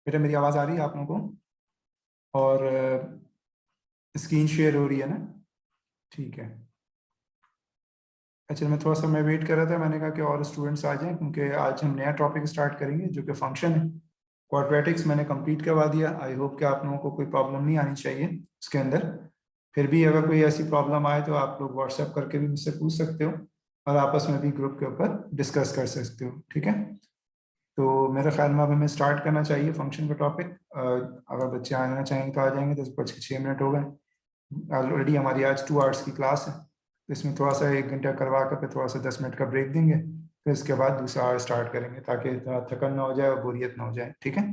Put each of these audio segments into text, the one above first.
बेटा मेरी आवाज़ आ रही है आप लोगों को? और स्क्रीन शेयर हो रही है ना? ठीक है। अच्छा, मैं वेट कर रहा था, मैंने कहा कि और स्टूडेंट्स आ जाएं क्योंकि आज हम नया टॉपिक स्टार्ट करेंगे जो कि फंक्शन है। क्वाड्रेटिक्स मैंने कंप्लीट करवा दिया। आई होप कि आप लोगों को कोई प्रॉब्लम नहीं आनी चाहिए इसके अंदर। फिर भी अगर कोई ऐसी प्रॉब्लम आए तो आप लोग व्हाट्सएप करके भी मुझसे पूछ सकते हो और आपस में भी ग्रुप के ऊपर डिस्कस कर सकते हो। ठीक है, तो मेरे ख्याल में अब हमें स्टार्ट करना चाहिए फंक्शन का टॉपिक। अगर बच्चे आना चाहेंगे तो आ जाएंगे। 10:06 हो गए। ऑलरेडी हमारी आज 2 आवर्स की क्लास है, तो इसमें थोड़ा सा 1 घंटा करवा कर फिर थोड़ा सा 10 मिनट का ब्रेक देंगे, फिर इसके बाद दूसरा आवर स्टार्ट करेंगे ताकि थकन ना हो जाए और बोरियत ना हो जाए। ठीक है।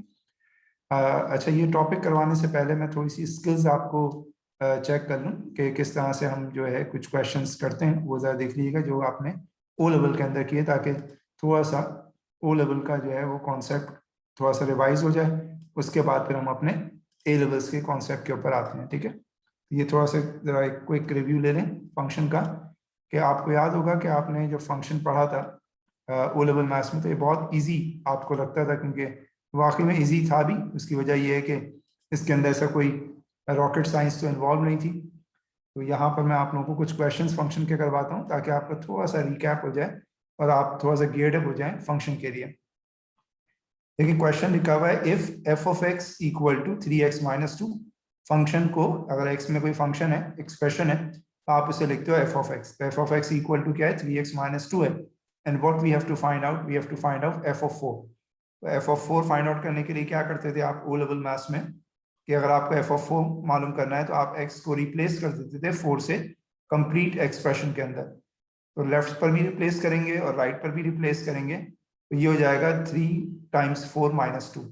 अच्छा, ये टॉपिक करवाने से पहले मैं थोड़ी सी स्किल्स आपको चेक कर लूँ कि किस तरह से हम जो है कुछ क्वेश्चंस करते हैं, वो ज़रा देख लीजिएगा जो आपने ओ लेवल के अंदर किए, ताकि थोड़ा सा ओ लेवल का जो है वो कॉन्सेप्ट थोड़ा सा रिवाइज हो जाए। उसके बाद फिर हम अपने ए लेवल्स के कॉन्सेप्ट के ऊपर आते हैं। ठीक है, ये थोड़ा सा ज़रा एक क्विक रिव्यू ले लें फंक्शन का। कि आपको याद होगा कि आपने जो फंक्शन पढ़ा था ओ लेवल मैथ्स में, तो ये बहुत इजी आपको लगता था, क्योंकि वाकई में इजी था भी। उसकी वजह यह है कि इसके अंदर ऐसा कोई रॉकेट साइंस तो इन्वॉल्व नहीं थी। तो यहाँ पर मैं आप लोगों को कुछ क्वेश्चंस फंक्शन के करवाता हूँ ताकि आपका थोड़ा सा रिकैप हो जाए और आप थोड़ा सा गियर्ड अप हो जाए फंक्शन के लिए। देखिए, क्वेश्चन लिखा हुआ है if f of x equal to 3x-2। Function को, अगर एक्स में कोई फंक्शन है, एक्सप्रेशन है, तो आप उसे लिखते हो एफ ऑफ एक्स। तो f of x equal to क्या है? 3x-2 है। And what we have to find out? We have to find out f of 4। तो एफ ऑफ 4 फाइंड आउट करने के लिए क्या करते थे आप ओ लेवल मैथ्स में, कि अगर आपको एफ ऑफ 4 मालूम करना है तो आप एक्स को रिप्लेस कर देते थे 4 से कंप्लीट एक्सप्रेशन के अंदर। तो लेफ्ट पर भी रिप्लेस करेंगे और राइट पर भी रिप्लेस करेंगे, तो ये हो जाएगा 3 × 4 - 2।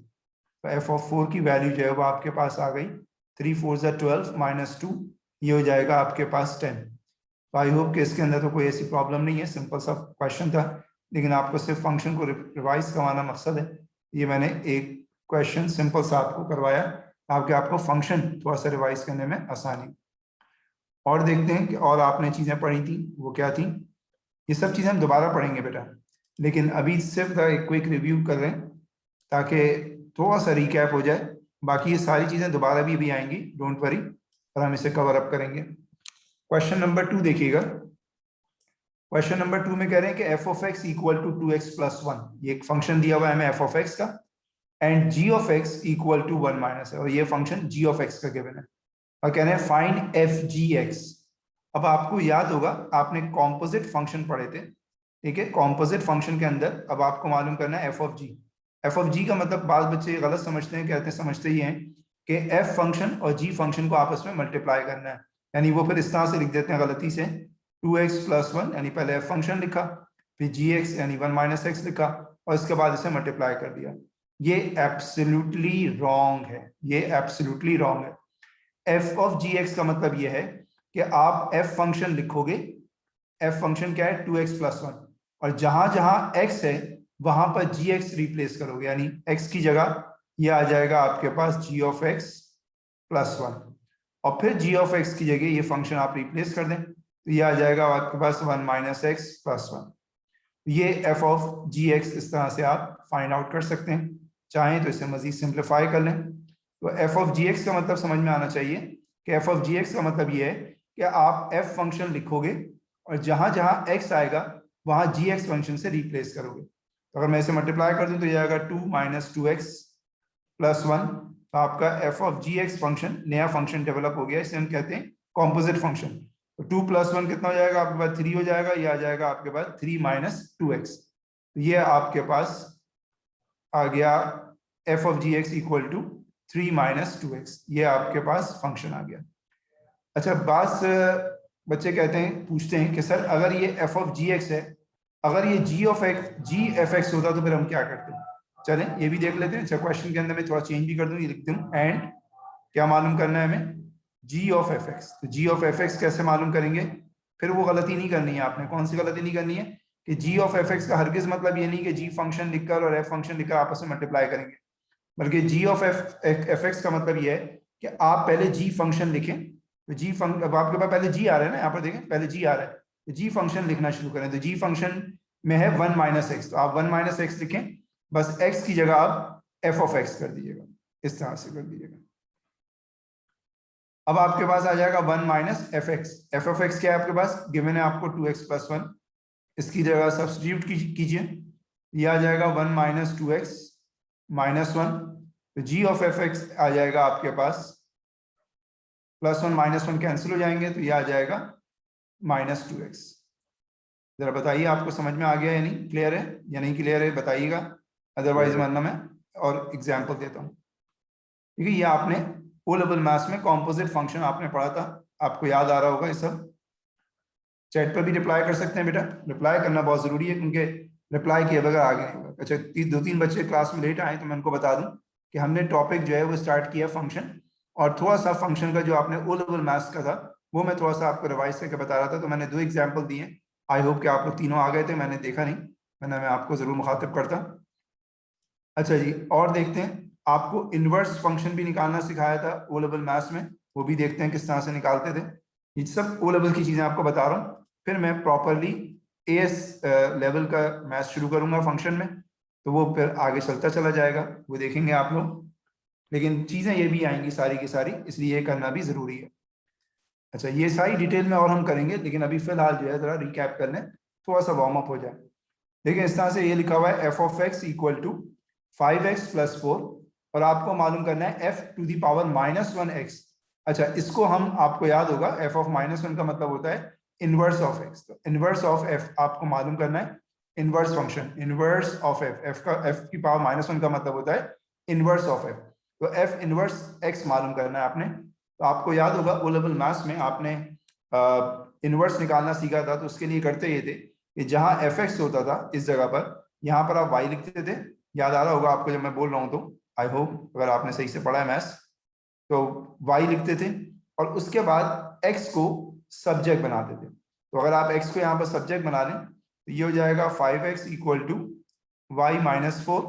तो एफ ऑफ 4 की वैल्यू जो है वो आपके पास आ गई 3×4 = 12 - 2, ये हो जाएगा आपके पास 10। तो आई होप कि इसके अंदर तो कोई ऐसी प्रॉब्लम नहीं है, सिंपल सा क्वेश्चन था, लेकिन आपको सिर्फ फंक्शन को रिवाइज करवाना मकसद है। ये मैंने एक क्वेश्चन सिंपल सा आपको करवाया ताकि आपको फंक्शन थोड़ा सा रिवाइज करने में आसानी। और देखते हैं कि और आपने चीज़ें पढ़ी थी वो क्या थी। ये सब चीज़ें हम दोबारा पढ़ेंगे बेटा, लेकिन अभी सिर्फ एक क्विक रिव्यू कर रहे हैं ताकि थोड़ा सा रिकैप हो जाए। बाकी ये सारी चीज़ें दोबारा भी आएंगी, डोंट वरी, और हम इसे कवर अप करेंगे। क्वेश्चन नंबर 2 देखिएगा। क्वेश्चन नंबर 2 में कह रहे हैं कि f of x equal to 2x+1। ये एक फंक्शन दिया हुआ है हमें एफ ऑफ एक्स का, and g of x equal to 1 - है, और ये फंक्शन जी ऑफ एक्स का गिवन है। और कह रहे हैं फाइंड एफ जी एक्स। अब आपको याद होगा आपने कॉम्पोजिट फंक्शन पढ़े थे, ठीक है। कॉम्पोजिट फंक्शन के अंदर अब आपको मालूम करना है F of G. F of G का मतलब बाद बच्चे गलत समझते हैं, कहते हैं, समझते ही हैं कि एफ फंक्शन और जी फंक्शन को आपस में मल्टीप्लाई करना है, यानी वो फिर इस तरह से लिख देते हैं गलती से 2x+1, यानी पहले एफ फंक्शन लिखा, फिर जी एक्स यानी 1 - x लिखा, और इसके बाद इसे मल्टीप्लाई कर दिया। ये एब्सोल्युटली रॉन्ग है, ये एब्सोल्युटली रॉन्ग है। एफ ऑफ जी एक्स का मतलब ये है कि आप एफ फंक्शन लिखोगे, एफ फंक्शन क्या है? 2x+1, और जहां जहां x है वहां पर जी एक्स रिप्लेस करोगे, यानी x की जगह ये आ जाएगा आपके पास g(x+1), और फिर g(x) की जगह ये फंक्शन आप रिप्लेस कर दें तो ये आ जाएगा आपके पास 1 - x+1। ये एफ ऑफ जी एक्स इस तरह से आप फाइंड आउट कर सकते हैं। चाहें तो इसे मजीद सिंप्लीफाई कर लें। तो एफ ऑफ जी एक्स का मतलब समझ में आना चाहिए कि एफ ऑफ जी एक्स का मतलब ये है कि आप एफ फंक्शन लिखोगे और जहां जहां एक्स आएगा वहां जी एक्स फंक्शन से रिप्लेस करोगे। तो अगर मैं इसे मल्टीप्लाई कर दूं तो ये आएगा 2 - 2x+1। तो आपका f of g x function नया फंक्शन डेवलप हो गया, इसे हम कहते हैं कॉम्पोजिट फंक्शन। तो 2+1 कितना हो जाएगा आपके पास? 3 हो जाएगा। ये आ जाएगा आपके पास 3 - 2x। तो ये आपके पास आ गया f of g x equal to 3 - 2x। ये आपके पास फंक्शन आ गया। अच्छा, बात बच्चे कहते हैं, पूछते हैं कि सर अगर ये एफ ऑफ जी एक्स है, अगर ये जी एफ एक्स होता तो फिर हम क्या करते हैं? चलें ये भी देख लेते हैं। अच्छा, क्वेश्चन के अंदर मैं थोड़ा चेंज भी कर दूं, ये लिखते हूँ एंड क्या मालूम करना है हमें? जी ऑफ एफ एक्स। तो जी ऑफ एफ एक्स कैसे मालूम करेंगे? फिर वो गलती नहीं करनी है आपने। कौन सी गलती नहीं करनी है? कि जी ऑफ एफ एक्स का हरगिज मतलब ये नहीं कि जी फंक्शन लिखकर और एफ फंक्शन लिखकर आपस में मल्टीप्लाई करेंगे, बल्कि जी ऑफ एफ एक्स का मतलब ये है कि आप पहले जी फंक्शन लिखें। तो जी फंक्शन, अब आपके पास पहले जी आ रहा है ना, यहाँ पर देखें पहले जी आ रहा है, तो जी फंक्शन लिखना शुरू करें। तो जी फंक्शन में है 1 - x, तो आप 1 - x लिखें, बस x की जगह आप एफ ऑफ एक्स कर दीजिएगा, इस तरह से कर दीजिएगा। अब आपके पास आ जाएगा 1 minus F x. F of x क्या है आपके पास, गिवन है आपको 2x + 1, इसकी जगह सब्स्टिट्यूट कीजिए, ये आ जाएगा 1 माइनस 2x माइनस 1, तो जी ऑफ एफ एक्स आ जाएगा आपके पास +1 -1 कैंसिल हो जाएंगे, तो ये आ जाएगा -2x। जरा बताइए आपको समझ में आ गया या नहीं, क्लियर है या नहीं क्लियर है बताइएगा, अदरवाइज वरना मैं और एग्जाम्पल देता हूँ। ठीक है, ये आपने ओ लेवल मैथ्स में कॉम्पोजिट फंक्शन आपने पढ़ा था, आपको याद आ रहा होगा ये सब। चैट पर भी रिप्लाई कर सकते हैं बेटा, रिप्लाई करना बहुत जरूरी है, क्योंकि रिप्लाई किए बगैर आगे नहीं होगा। अच्छा, 2-3 बच्चे क्लास में लेट आए तो मैं उनको बता दूं कि हमने टॉपिक जो है वो स्टार्ट किया फंक्शन, और थोड़ा सा फंक्शन का जो आपने ओ लेवल मैथ्स का था वो मैं थोड़ा सा आपको रिवाइज करके बता रहा था, तो मैंने 2 एग्जाम्पल दिए। आई होप कि आप लोग तीनों आ गए थे, मैंने देखा नहीं, वरना मैं आपको जरूर मुखातिब करता। अच्छा जी, और देखते हैं, आपको इनवर्स फंक्शन भी निकालना सिखाया था ओ लेवल मैथ्स में, वो भी देखते हैं किस तरह से निकालते थे। ये सब ओ लेवल की चीजें आपको बता रहा हूँ, फिर मैं प्रॉपरली एएस लेवल का मैथ्स शुरू करूंगा फंक्शन में, तो वो फिर आगे चलता चला जाएगा, वो देखेंगे आप लोग। लेकिन चीजें ये भी आएंगी सारी की सारी, इसलिए ये करना भी जरूरी है। अच्छा, ये सारी डिटेल में और हम करेंगे, लेकिन अभी फिलहाल जो है जरा रिकैप कर लें, थोड़ा सा वार्म अप हो जाए। देखिए, इस तरह से ये लिखा हुआ है F of x equal to 5x + 4, और आपको मालूम करना है f to the power -1x। अच्छा, इसको हम, आपको याद होगा f ऑफ -1 का मतलब होता है इनवर्स ऑफ x, तो इनवर्स ऑफ f आपको मालूम करना है, inverse function, inverse of f का f की पावर -1 का मतलब होता है इनवर्स ऑफ f, तो f इनवर्स x मालूम करना है आपने। तो आपको याद होगा ओ लेवल मैथ्स में आपने इनवर्स निकालना सीखा था, तो उसके लिए करते ये थे कि जहां एफ एक्स होता था इस जगह पर, यहाँ पर आप y लिखते थे, याद आ रहा होगा आपको जब मैं बोल रहा हूँ, तो आई होप अगर आपने सही से पढ़ा है मैथ्स, तो y लिखते थे और उसके बाद x को सब्जेक्ट बनाते थे। तो अगर आप x को यहाँ पर सब्जेक्ट बना लें तो ये हो जाएगा 5x इक्वल टू y -4,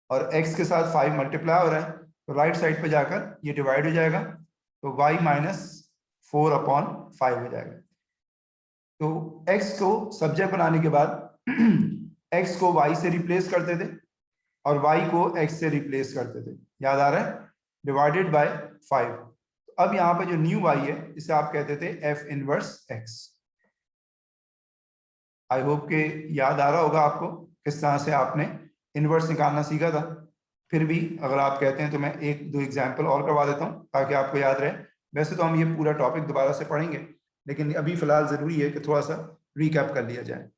और x के साथ 5 मल्टीप्लाई हो रहा है, तो राइट साइड पे जाकर ये डिवाइड हो जाएगा, तो y -4/5 हो जाएगा। तो x को सब्जेक्ट बनाने के बाद x को y से रिप्लेस करते थे और y को x से रिप्लेस करते थे, याद आ रहा है, डिवाइडेड बाय 5। अब यहाँ पे जो न्यू y है इसे आप कहते थे f inverse x। I hope के याद आ रहा होगा आपको किस तरह से आपने इनवर्स निकालना सीखा था। फिर भी अगर आप कहते हैं तो मैं 1-2 एग्जाम्पल और करवा देता हूँ ताकि आपको याद रहे। वैसे तो हम ये पूरा टॉपिक दोबारा से पढ़ेंगे, लेकिन अभी फिलहाल जरूरी है कि थोड़ा सा रिकैप कर लिया जाए।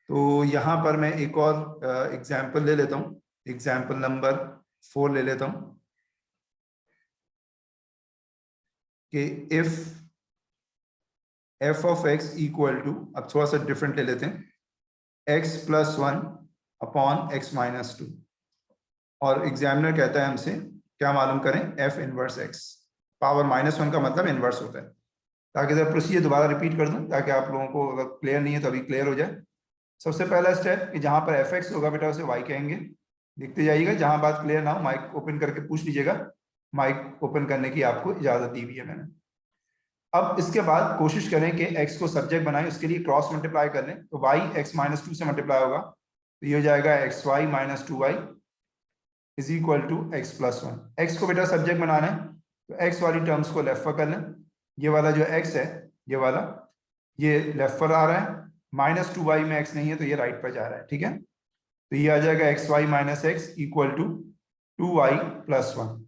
तो यहाँ पर मैं एक और एग्जाम्पल ले लेता हूँ, एग्जाम्पल नंबर 4 ले लेता हूँ कि if f of x equal to, अब थोड़ा सा डिफरेंट ले लेते हैं, x + 1/x-2, और एग्जामिनर कहता है हमसे क्या मालूम करें, f इनवर्स x। पावर -1 का मतलब इनवर्स होता है, ताकि जरा प्रोसीजर दोबारा रिपीट कर दूं ताकि आप लोगों को अगर क्लियर नहीं है तो अभी क्लियर हो जाए। सबसे पहला स्टेप कि जहां पर fx होगा बेटा उसे y कहेंगे, लिखते जाइएगा, जहां बात क्लियर ना हो माइक ओपन करके पूछ लीजिएगा, माइक ओपन करने की आपको इजाजत दी हुई है मैंने। अब इसके बाद कोशिश करें कि x को सब्जेक्ट बनाएं, उसके लिए क्रॉस मल्टीप्लाई कर लें, तो y x-2 से मल्टीप्लाई होगा, तो ये हो जाएगा xy - 2y is equal to x + 1। x को बेटा सब्जेक्ट बनाना है तो x वाली टर्म्स को लेफ्ट पर कर लें, ये वाला जो x है ये वाला, ये लेफ्ट पर आ रहा है, -2y में x नहीं है तो ये राइट पर जा रहा है, ठीक है। तो ये आ जाएगा xy - x equal to 2y + 1।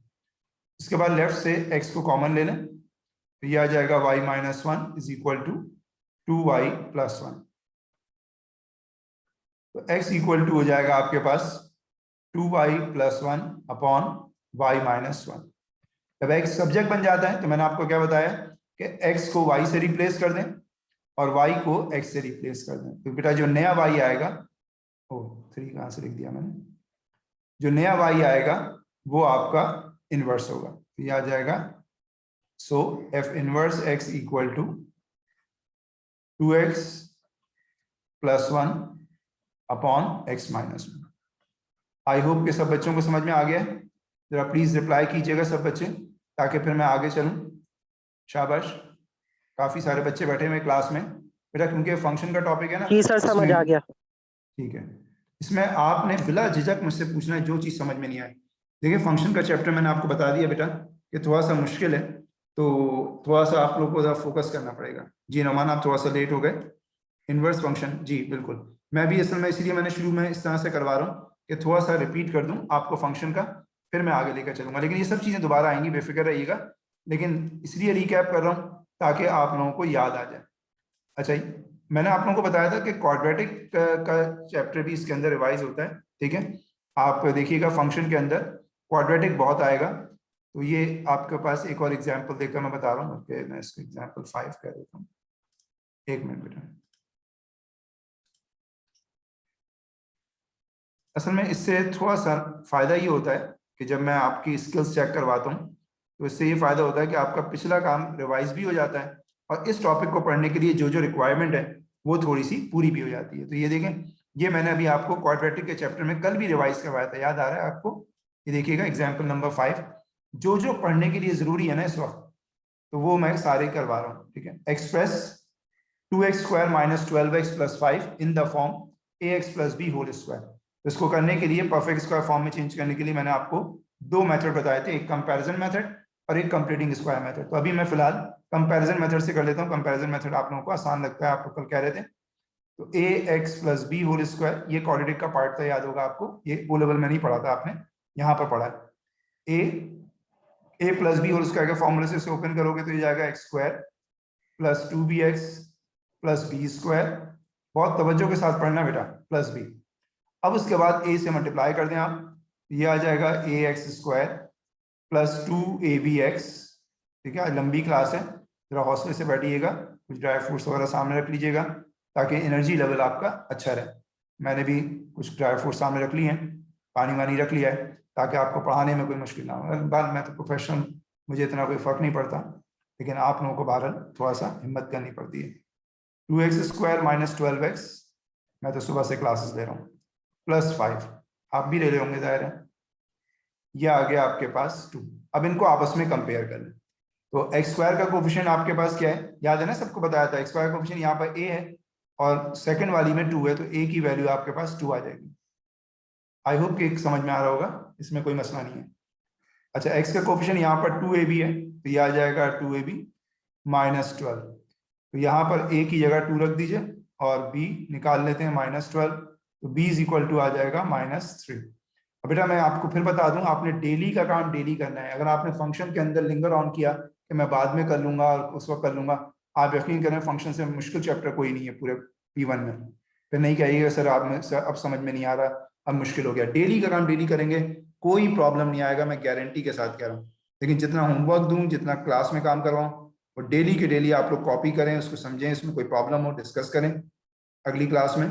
इसके बाद लेफ्ट से x को कॉमन ले लें, तो ये आ जाएगा y - 1 is equal to 2y + 1। तो x इक्वल टू हो जाएगा आपके पास 2y + 1/y - 1। जब x सब्जेक्ट बन जाता है तो मैंने आपको क्या बताया कि x को y से रिप्लेस कर दें और y को x से रिप्लेस कर दें, तो बेटा जो नया y आएगा, ओ 3 कहाँ से लिख दिया मैंने, जो नया y आएगा वो आपका इनवर्स होगा, तो ये आ जाएगा, so f inverse x equal to 2x + 1/x - 1। I hope कि सब बच्चों को समझ में आ गया है। जरा प्लीज रिप्लाई कीजिएगा सब बच्चे, ताकि फिर मैं आगे चलूं। शाबाश, काफी सारे बच्चे बैठे हुए क्लास में बेटा, क्योंकि फंक्शन का टॉपिक है ना। जी सर, समझ आ गया। ठीक है, इसमें आपने बिला झिझक मुझसे पूछना है जो चीज़ समझ में नहीं आए। देखिए फंक्शन का चैप्टर मैंने आपको बता दिया बेटा कि थोड़ा सा मुश्किल है, तो थोड़ा सा आप लोग को ज़रा फोकस करना पड़ेगा। जी नौमान, आप थोड़ा सा लेट हो गए। इनवर्स फंक्शन, जी बिल्कुल, मैं भी असल में इसलिए मैंने शुरू में इस तरह से करवा रहा हूँ कि थोड़ा सा रिपीट कर दूं आपको फंक्शन का, फिर मैं आगे लेकर चलूंगा। लेकिन ये सब चीज़ें दोबारा आएंगी, बेफिक्र रहिएगा, लेकिन इसलिए रिकैप कर रहा हूँ ताकि आप लोगों को याद आ जाए। अच्छा जी, मैंने आप लोगों को बताया था कि क्वाड्रेटिक का चैप्टर भी इसके अंदर रिवाइज होता है, ठीक है। आप देखिएगा फंक्शन के अंदर क्वाड्रेटिक बहुत आएगा, तो ये आपके पास एक और एग्जांपल देकर मैं बता रहा हूँ कि मैं इसको एग्जांपल 5 कह देता हूँ। एक मिनट बेटा, असल में इससे थोड़ा सा फायदा ये होता है कि जब मैं आपकी स्किल्स चेक करवाता हूँ तो इससे ये फायदा होता है कि आपका पिछला काम रिवाइज भी हो जाता है और इस टॉपिक को पढ़ने के लिए जो जो रिक्वायरमेंट है वो थोड़ी सी पूरी भी हो जाती है। तो ये देखें, ये मैंने अभी आपको क्वाड्रेटिक के चैप्टर में कल भी रिवाइज करवाया था, याद आ रहा है आपको? ये देखिएगा एग्जाम्पल नंबर 5, जो जो पढ़ने के लिए जरूरी है ना इस वक्त, तो वो मैं सारे करवा रहा हूँ, ठीक है। Express 2x² - 12x + 5 in the form ax + b whole square. इसको करने के लिए परफेक्ट स्क्वायर फॉर्म में चेंज करने के लिए मैंने आपको दो मेथड बताए थे, एक कंपैरिजन मेथड और एक कंप्लीटिंग स्क्वायर मेथड। तो अभी मैं फिलहाल कंपैरिजन मेथड से कर लेता हूँ। कंपैरिजन मेथड आप लोगों को आसान लगता है, आप लोग कल कह रहे थे। तो ax + b होल स्क्वायर, ये क्वाड्रेटिक का पार्ट था, याद होगा आपको, ये ओ लेवल में नहीं पढ़ा था आपने, यहाँ पर पढ़ा है। a + b होल स्क्वायर के फॉर्मूले से इसे ओपन करोगे तो ये जाएगा x² + 2bx + b²। बहुत तवज्जो के साथ पढ़ना बेटा, +b। अब उसके बाद a से मल्टीप्लाई कर दें आप, ये आ जाएगा ax² + 2abx, ठीक है। लंबी क्लास है, जरा हौसले से बैठिएगा, कुछ ड्राई फ्रूट्स वगैरह सामने रख लीजिएगा ताकि एनर्जी लेवल आपका अच्छा रहे। मैंने भी कुछ ड्राई फ्रूट सामने रख लिए हैं, पानी वानी रख लिया है, ताकि आपको पढ़ाने में कोई मुश्किल ना हो। बाल मैं तो प्रोफेशनल, मुझे इतना कोई फर्क नहीं पड़ता, लेकिन आप लोगों को बहरहाल थोड़ा सा हिम्मत करनी पड़ती है। 2x² - 12x, मैं तो सुबह से क्लासेस ले रहा हूँ, +5, आप भी ले रहे होंगे जाहिर है। यह आ गया आपके पास 2। अब इनको आपस में कंपेयर कर लें, तो x² का कोफिशिएंट आपके पास क्या है, याद है ना, सबको बताया था। x² का कोफिशिएंट यहाँ पर a है और सेकंड वाली में 2 है, तो a की वैल्यू आपके पास 2 आ जाएगी। आई होप कि समझ में आ रहा होगा, इसमें कोई मसला नहीं है। अच्छा, x का कोफिशिएंट यहाँ पर 2ab है, तो यह आ जाएगा 2ab - 12। तो यहाँ पर a की जगह 2 रख दीजिए और b निकाल लेते हैं -12, तो b = आ जाएगा -3। अब बेटा मैं आपको फिर बता दूं, आपने डेली का काम डेली करना है। अगर आपने फंक्शन के अंदर लिंगर ऑन किया कि मैं बाद में कर लूंगा और उस वक्त कर लूंगा, आप यकीन करें फंक्शन से मुश्किल चैप्टर कोई नहीं है पूरे P1 में। फिर नहीं कहिएगा सर आप में सर अब समझ में नहीं आ रहा, अब मुश्किल हो गया। डेली का काम डेली करेंगे, कोई प्रॉब्लम नहीं आएगा, मैं गारंटी के साथ कह रहा हूँ। लेकिन जितना होमवर्क दूं, जितना क्लास में काम करवाऊं, और डेली के डेली आप लोग कॉपी करें, उसको समझें, इसमें कोई प्रॉब्लम हो डिस्कस करें अगली क्लास में।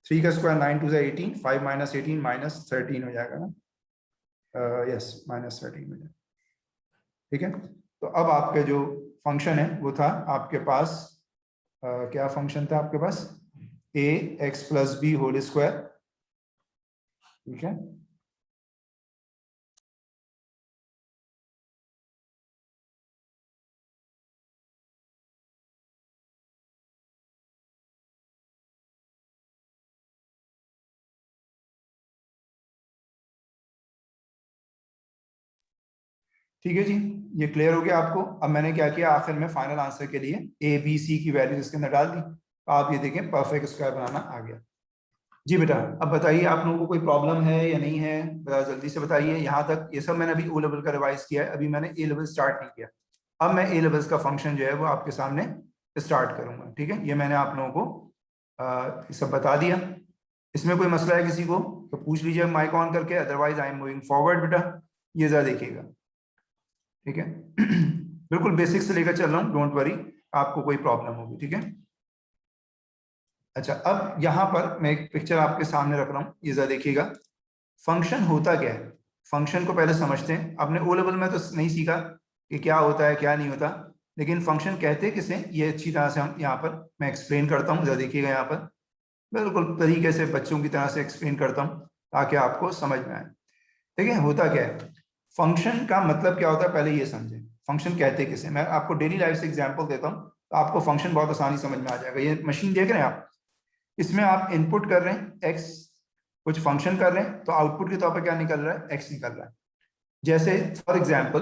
3 का स्क्वायर 9 2 18, 5 - 18 -13 हो जाएगा ना, यस -13 हो जाएगा, ठीक है। तो अब आपके जो फंक्शन है वो था आपके पास, क्या फंक्शन था आपके पास, ax + b होल स्क्वायर, ठीक है। ठीक है जी, ये क्लियर हो गया आपको। अब मैंने क्या किया, आखिर में फाइनल आंसर के लिए a b c की वैल्यू इसके अंदर डाल दी, तो आप ये देखें परफेक्ट स्क्वायर बनाना आ गया। जी बेटा, अब बताइए आप लोगों को कोई प्रॉब्लम है या नहीं है, जल्दी से बताइए। यहाँ तक ये सब मैंने अभी ओ लेवल का रिवाइज किया है, अभी मैंने ए लेवल स्टार्ट नहीं किया। अब मैं ए लेवल्स का फंक्शन जो है वो आपके सामने स्टार्ट करूंगा, ठीक है। ये मैंने आप लोगों को सब बता दिया। इसमें कोई मसला है किसी को तो पूछ लीजिए माइक ऑन करके, otherwise I am moving forward बेटा। ये जरा देखिएगा, ठीक है। बिल्कुल बेसिक से लेकर चल रहा हूँ, डोंट वरी, आपको कोई प्रॉब्लम होगी, ठीक है। अच्छा, अब यहाँ पर मैं एक पिक्चर आपके सामने रख रहा हूँ, ये जरा देखिएगा। फंक्शन होता क्या है, फंक्शन को पहले समझते हैं। आपने ओ लेवल में तो नहीं सीखा कि क्या होता है क्या नहीं होता, लेकिन फंक्शन कहते किसे ये अच्छी तरह से हम यहाँ पर मैं एक्सप्लेन करता हूँ। जरा देखिएगा यहाँ पर, बिल्कुल तरीके से बच्चों की तरह से एक्सप्लेन करता हूँ ताकि आपको समझ में आए। ठीक है, होता क्या है, फंक्शन का मतलब क्या होता है पहले ये समझें। फंक्शन कहते किसे, मैं आपको डेली लाइफ से एग्जांपल देता हूँ तो आपको फंक्शन बहुत आसानी समझ में आ जाएगा। ये मशीन देख रहे हैं आप, इसमें आप इनपुट कर रहे हैं एक्स, कुछ फंक्शन कर रहे हैं तो आउटपुट के तौर पर क्या निकल रहा है, एक्स निकल रहा है। जैसे फॉर एग्जाम्पल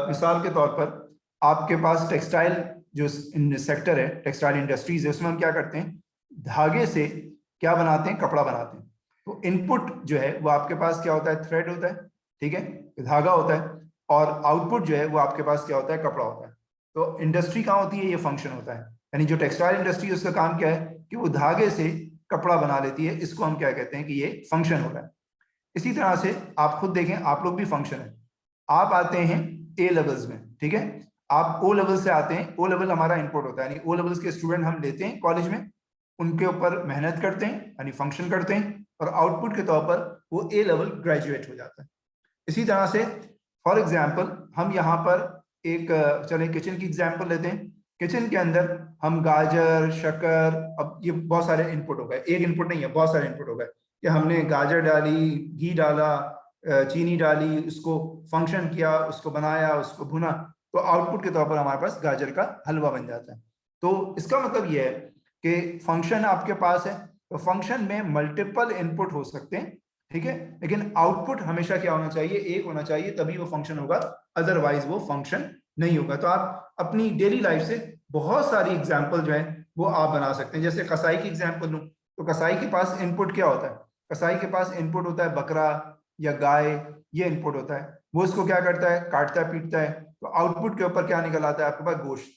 मिसाल के तौर पर आपके पास टेक्सटाइल जो सेक्टर है, टेक्सटाइल इंडस्ट्रीज है, उसमें हम क्या करते हैं, धागे से क्या बनाते हैं, कपड़ा बनाते हैं। तो इनपुट जो है वो आपके पास क्या होता है, थ्रेड होता है, ठीक है, धागा होता है, और आउटपुट जो है वो आपके पास क्या होता है, कपड़ा होता है। तो इंडस्ट्री कहाँ होती है, ये फंक्शन होता है। यानी जो टेक्सटाइल इंडस्ट्री है उसका काम क्या है कि वो धागे से कपड़ा बना लेती है, इसको हम क्या कहते हैं कि ये फंक्शन हो रहा है। इसी तरह से आप खुद देखें, आप लोग भी फंक्शन है। आप आते हैं ए लेवल्स में, ठीक है, आप ओ लेवल से आते हैं, ओ लेवल हमारा इनपुट होता है, यानी ओ लेवल्स के स्टूडेंट हम लेते हैं कॉलेज में, उनके ऊपर मेहनत करते हैं यानी फंक्शन करते हैं, और आउटपुट के तौर पर वो ए लेवल ग्रेजुएट हो जाता है। इसी तरह से फॉर एग्जाम्पल हम यहाँ पर एक चले किचन की एग्जाम्पल लेते हैं। किचन के अंदर हम गाजर, शक्कर, अब ये बहुत सारे इनपुट हो गए, एक इनपुट नहीं है, बहुत सारे इनपुट हो गए कि हमने गाजर डाली, घी डाला, चीनी डाली, उसको फंक्शन किया, उसको बनाया, उसको भुना, तो आउटपुट के तौर पर हमारे पास गाजर का हलवा बन जाता है। तो इसका मतलब यह है कि फंक्शन आपके पास है, तो फंक्शन में मल्टीपल इनपुट हो सकते हैं, ठीक है, लेकिन आउटपुट हमेशा क्या होना चाहिए, एक होना चाहिए, तभी वो फंक्शन होगा, अदरवाइज वो फंक्शन नहीं होगा। तो आप अपनी डेली लाइफ से बहुत सारी एग्जाम्पल जो है वो आप बना सकते हैं। जैसे कसाई की एग्जाम्पल लूं, तो कसाई के पास इनपुट क्या होता है, कसाई के पास इनपुट होता है बकरा या गाय, ये इनपुट होता है। वो इसको क्या करता है, काटता है, पीटता है, तो आउटपुट के ऊपर क्या निकल आता है, आपके पास गोश्त।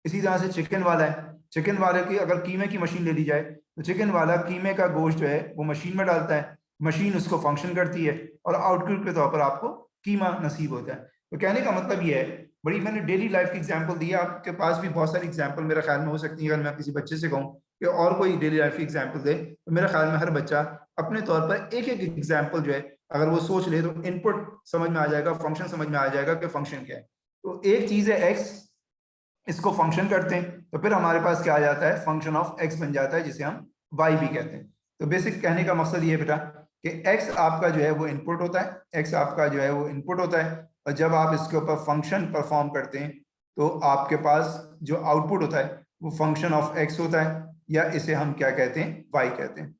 इसी तरह से चिकन वाला है, चिकन वाले की अगर कीमे की मशीन ले ली जाए, तो चिकन वाला कीमे का गोश्त जो है वो मशीन में डालता है, मशीन उसको फंक्शन करती है, और आउटपुट के तौर पर आपको कीमा नसीब होता है। तो कहने का मतलब ये है, बड़ी मैंने डेली लाइफ की एग्जांपल दी है, आपके पास भी बहुत सारी एग्जांपल मेरे ख्याल में हो सकती है। अगर मैं किसी बच्चे से कहूँ कि और कोई डेली लाइफ की एग्जांपल दे, तो मेरे ख्याल में हर बच्चा अपने तौर पर एक एक एग्जांपल जो है अगर वो सोच ले, तो इनपुट समझ में आ जाएगा, फंक्शन समझ में आ जाएगा कि फंक्शन क्या है। तो एक चीज है एक्स, इसको फंक्शन करते हैं, तो फिर हमारे पास क्या आ जाता है, फंक्शन ऑफ एक्स बन जाता है, जिसे हम वाई भी कहते हैं। तो बेसिक कहने का मकसद ये बेटा कि एक्स आपका जो है वो इनपुट होता है, एक्स आपका जो है वो इनपुट होता है, और जब आप इसके ऊपर फंक्शन परफॉर्म करते हैं तो आपके पास जो आउटपुट होता है वो फंक्शन ऑफ एक्स होता है, या इसे हम क्या कहते हैं, वाई कहते हैं।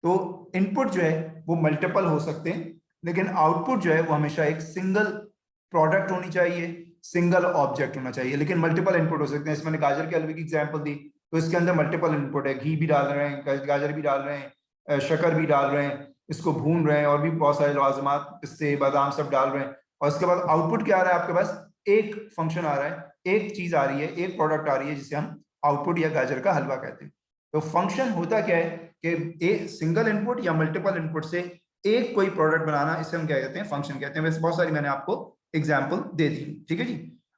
तो इनपुट जो है वो मल्टीपल हो सकते हैं, लेकिन आउटपुट जो है वो हमेशा एक सिंगल प्रोडक्ट होनी चाहिए, सिंगल ऑब्जेक्ट होना चाहिए। लेकिन मल्टीपल इनपुट हो सकते हैं। इसमें गाजर के हलवे की एग्जांपल दी, तो इसके अंदर मल्टीपल इनपुट है, घी भी डाल रहे हैं, गाजर भी डाल रहे हैं, शक्कर भी डाल रहे हैं, इसको भून रहे हैं, और भी बहुत सारे लाजमात, पिस्ते, बादाम सब डाल रहे हैं, और इसके बाद आउटपुट क्या आ रहा है, आपके पास एक फंक्शन आ रहा है, एक चीज आ रही है, एक प्रोडक्ट आ रही है, जिसे हम आउटपुट या गाजर का हलवा कहते हैं। तो फंक्शन होता क्या है कि एक सिंगल इनपुट या मल्टीपल इनपुट से एक कोई प्रोडक्ट बनाना, इसे हम क्या कहते हैं, फंक्शन कहते हैं। वैसे बहुत सारी मैंने आपको एग्जाम्पल दे दी, ठीक है जी।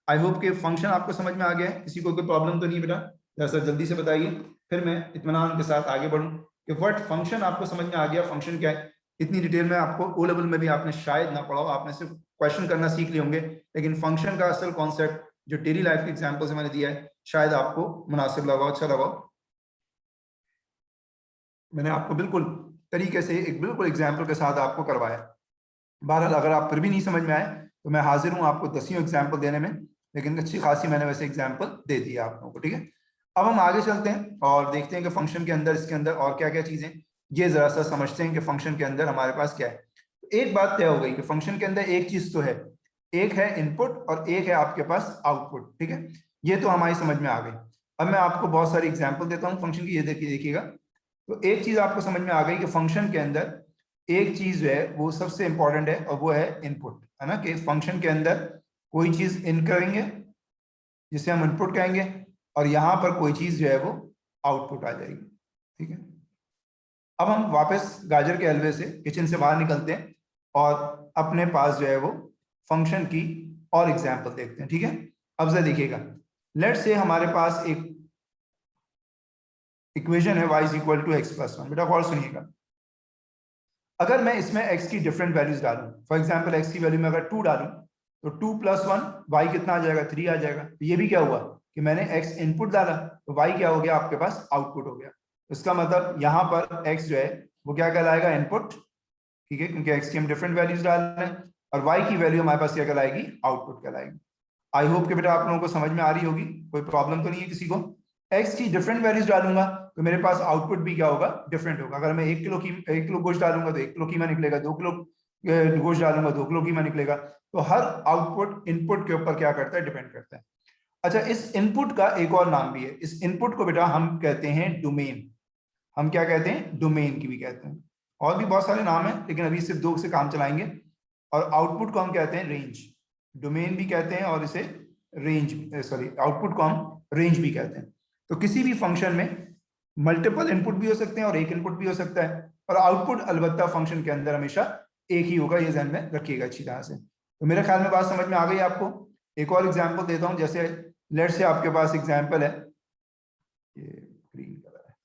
आई होप कि फंक्शन आपको समझ में आ गया है, किसी को कोई प्रॉब्लम तो नहीं बेटा, जरा जल्दी से बताइए, फिर मैं इत्मीनान के साथ आगे बढ़ूं कि व्हाट फंक्शन आपको समझ में आ गया, फंक्शन क्या है। इतनी डिटेल में आपको ओ लेवल में भी आपने शायद ना पढ़ा हो, आपने सिर्फ क्वेश्चन करना सीख लिए होंगे, लेकिन फंक्शन का असल कॉन्सेप्ट जो डेली लाइफ के एग्जाम्पल से मैंने दिया है, शायद आपको मुनासिब लगा, अच्छा लगा। मैंने आपको बिल्कुल तरीके से एक बिल्कुल एग्जाम्पल के साथ आपको करवाया। बहरहाल अगर आप फिर भी नहीं समझ में आए तो मैं हाजिर हूँ आपको 10 एग्जाम्पल देने में, लेकिन अच्छी खासी मैंने वैसे एग्जाम्पल दे दी आप लोगों को, ठीक है। अब हम आगे चलते हैं और देखते हैं कि फंक्शन के अंदर, इसके अंदर और क्या क्या चीजें, ये जरा सा समझते हैं कि फंक्शन के अंदर हमारे पास क्या है। तो एक बात तय हो गई कि फंक्शन के अंदर एक चीज तो है, एक है इनपुट और एक है आपके पास आउटपुट, ठीक है, ये तो हमारी समझ में आ गई। अब मैं आपको बहुत सारी एग्जाम्पल देता हूँ फंक्शन की, ये देखिएगा। तो एक चीज आपको समझ में आ गई कि फंक्शन के अंदर एक चीज जो है वो सबसे इंपॉर्टेंट है, और वो है इनपुट, है ना, कि फंक्शन के अंदर कोई चीज इन करेंगे जिसे हम इनपुट कहेंगे, और यहां पर कोई चीज जो है वो आउटपुट आ जाएगी, ठीक है। अब हम वापस गाजर के हलवे से, किचन से बाहर निकलते हैं और अपने पास जो है वो फंक्शन की और एग्जाम्पल देखते हैं, ठीक है। अब जरा देखिएगा, लेट से हमारे पास एक इक्वेशन है y equal to x plus one. बेटा गौर सुनिएगा, अगर मैं इसमें x की डिफरेंट वैल्यूज डालूं, फॉर एग्जांपल x की वैल्यू में अगर 2 डालूं, तो 2 + 1 y कितना आ जाएगा, 3 आ जाएगा। तो ये भी क्या हुआ कि मैंने x इनपुट डाला, तो y क्या हो गया, आपके पास आउटपुट हो गया। इसका मतलब यहाँ पर x जो है वो क्या कहलाएगा, इनपुट, ठीक है, क्योंकि x की हम डिफरेंट वैल्यूज डाल रहे हैं, और y की वैल्यू हमारे पास क्या कहलाएगी, आउटपुट कहलाएगी। आई होप कि बेटा आप लोगों को समझ में आ रही होगी, कोई प्रॉब्लम तो नहीं है किसी को। x की डिफरेंट वैल्यूज डालूंगा तो मेरे पास आउटपुट भी क्या होगा, डिफरेंट होगा। अगर मैं 1 किलो गोश्त डालूंगा तो 1 किलो कीमा निकलेगा, 2 किलो गोश्त डालूंगा 2 किलो कीमा निकलेगा। तो हर आउटपुट इनपुट के ऊपर क्या करता है, डिपेंड करता है। अच्छा, इस इनपुट का एक और नाम भी है। इस इनपुट को बेटा हम कहते हैं डोमेन। हम क्या कहते हैं, डोमेन की भी कहते हैं। और भी बहुत सारे नाम हैं, लेकिन अभी सिर्फ 2 से काम चलाएंगे। और आउटपुट को हम कहते हैं रेंज। डोमेन भी कहते हैं और इसे रेंज, सॉरी, आउटपुट को हम रेंज भी कहते हैं। तो किसी भी फंक्शन में मल्टीपल इनपुट भी हो सकते हैं और एक इनपुट भी हो सकता है, और आउटपुट अलबत्ता फंक्शन के अंदर हमेशा एक ही होगा। ये ध्यान में रखिएगा अच्छी तरह से। तो मेरे ख्याल में बात समझ में आ गई आपको। एक और एग्जांपल देता हूं। जैसे लेट से आपके पास एग्जांपल है, ये ग्रीन कलर है,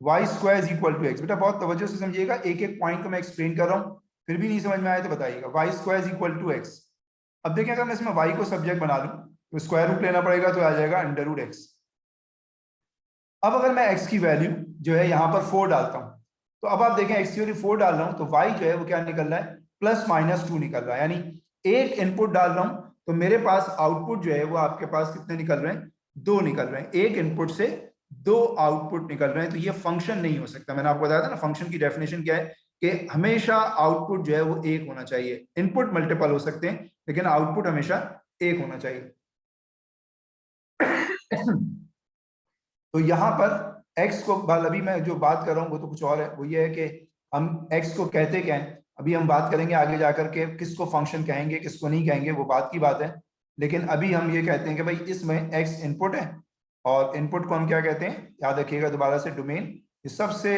y square is equal to x. बेटा बहुत तवज्जो से समझिएगा, एक एक पॉइंट को मैं एक्सप्लेन कर रहा हूं, फिर भी नहीं समझ में आया तो बताइएगा। Y square is equal to x. अब देखिए, अगर मैं इसमें वाई को सब्जेक्ट बना लूं तो स्क्वायर रूट लेना पड़ेगा, तो आ जाएगा अंडर रूट एक्स। अब अगर मैं x की वैल्यू जो है यहाँ पर 4 डालता हूँ, तो अब आप देखें x की वैल्यू 4 डाल रहा हूँ तो y जो है वो क्या निकल रहा है, +-2 निकल रहा है। यानी एक इनपुट डाल रहा हूँ तो मेरे पास आउटपुट जो है वो आपके पास कितने निकल रहे हैं, 2 निकल रहे हैं। एक इनपुट से 2 आउटपुट निकल रहे हैं, तो ये फंक्शन नहीं हो सकता। मैंने आपको बताया था ना, फंक्शन की डेफिनेशन क्या है कि हमेशा आउटपुट जो है वो एक होना चाहिए। इनपुट मल्टीपल हो सकते हैं लेकिन आउटपुट हमेशा एक होना चाहिए। तो यहाँ पर x को, अभी मैं जो बात कर रहा हूँ वो तो कुछ और है। वो ये है कि हम x को कहते क्या है, अभी हम बात करेंगे आगे जाकर के किसको फंक्शन कहेंगे किसको नहीं कहेंगे, वो बात की बात है। लेकिन अभी हम ये कहते हैं कि भाई इसमें x इनपुट है, और इनपुट को हम क्या कहते हैं, याद रखिएगा दोबारा से, डोमेन। ये सबसे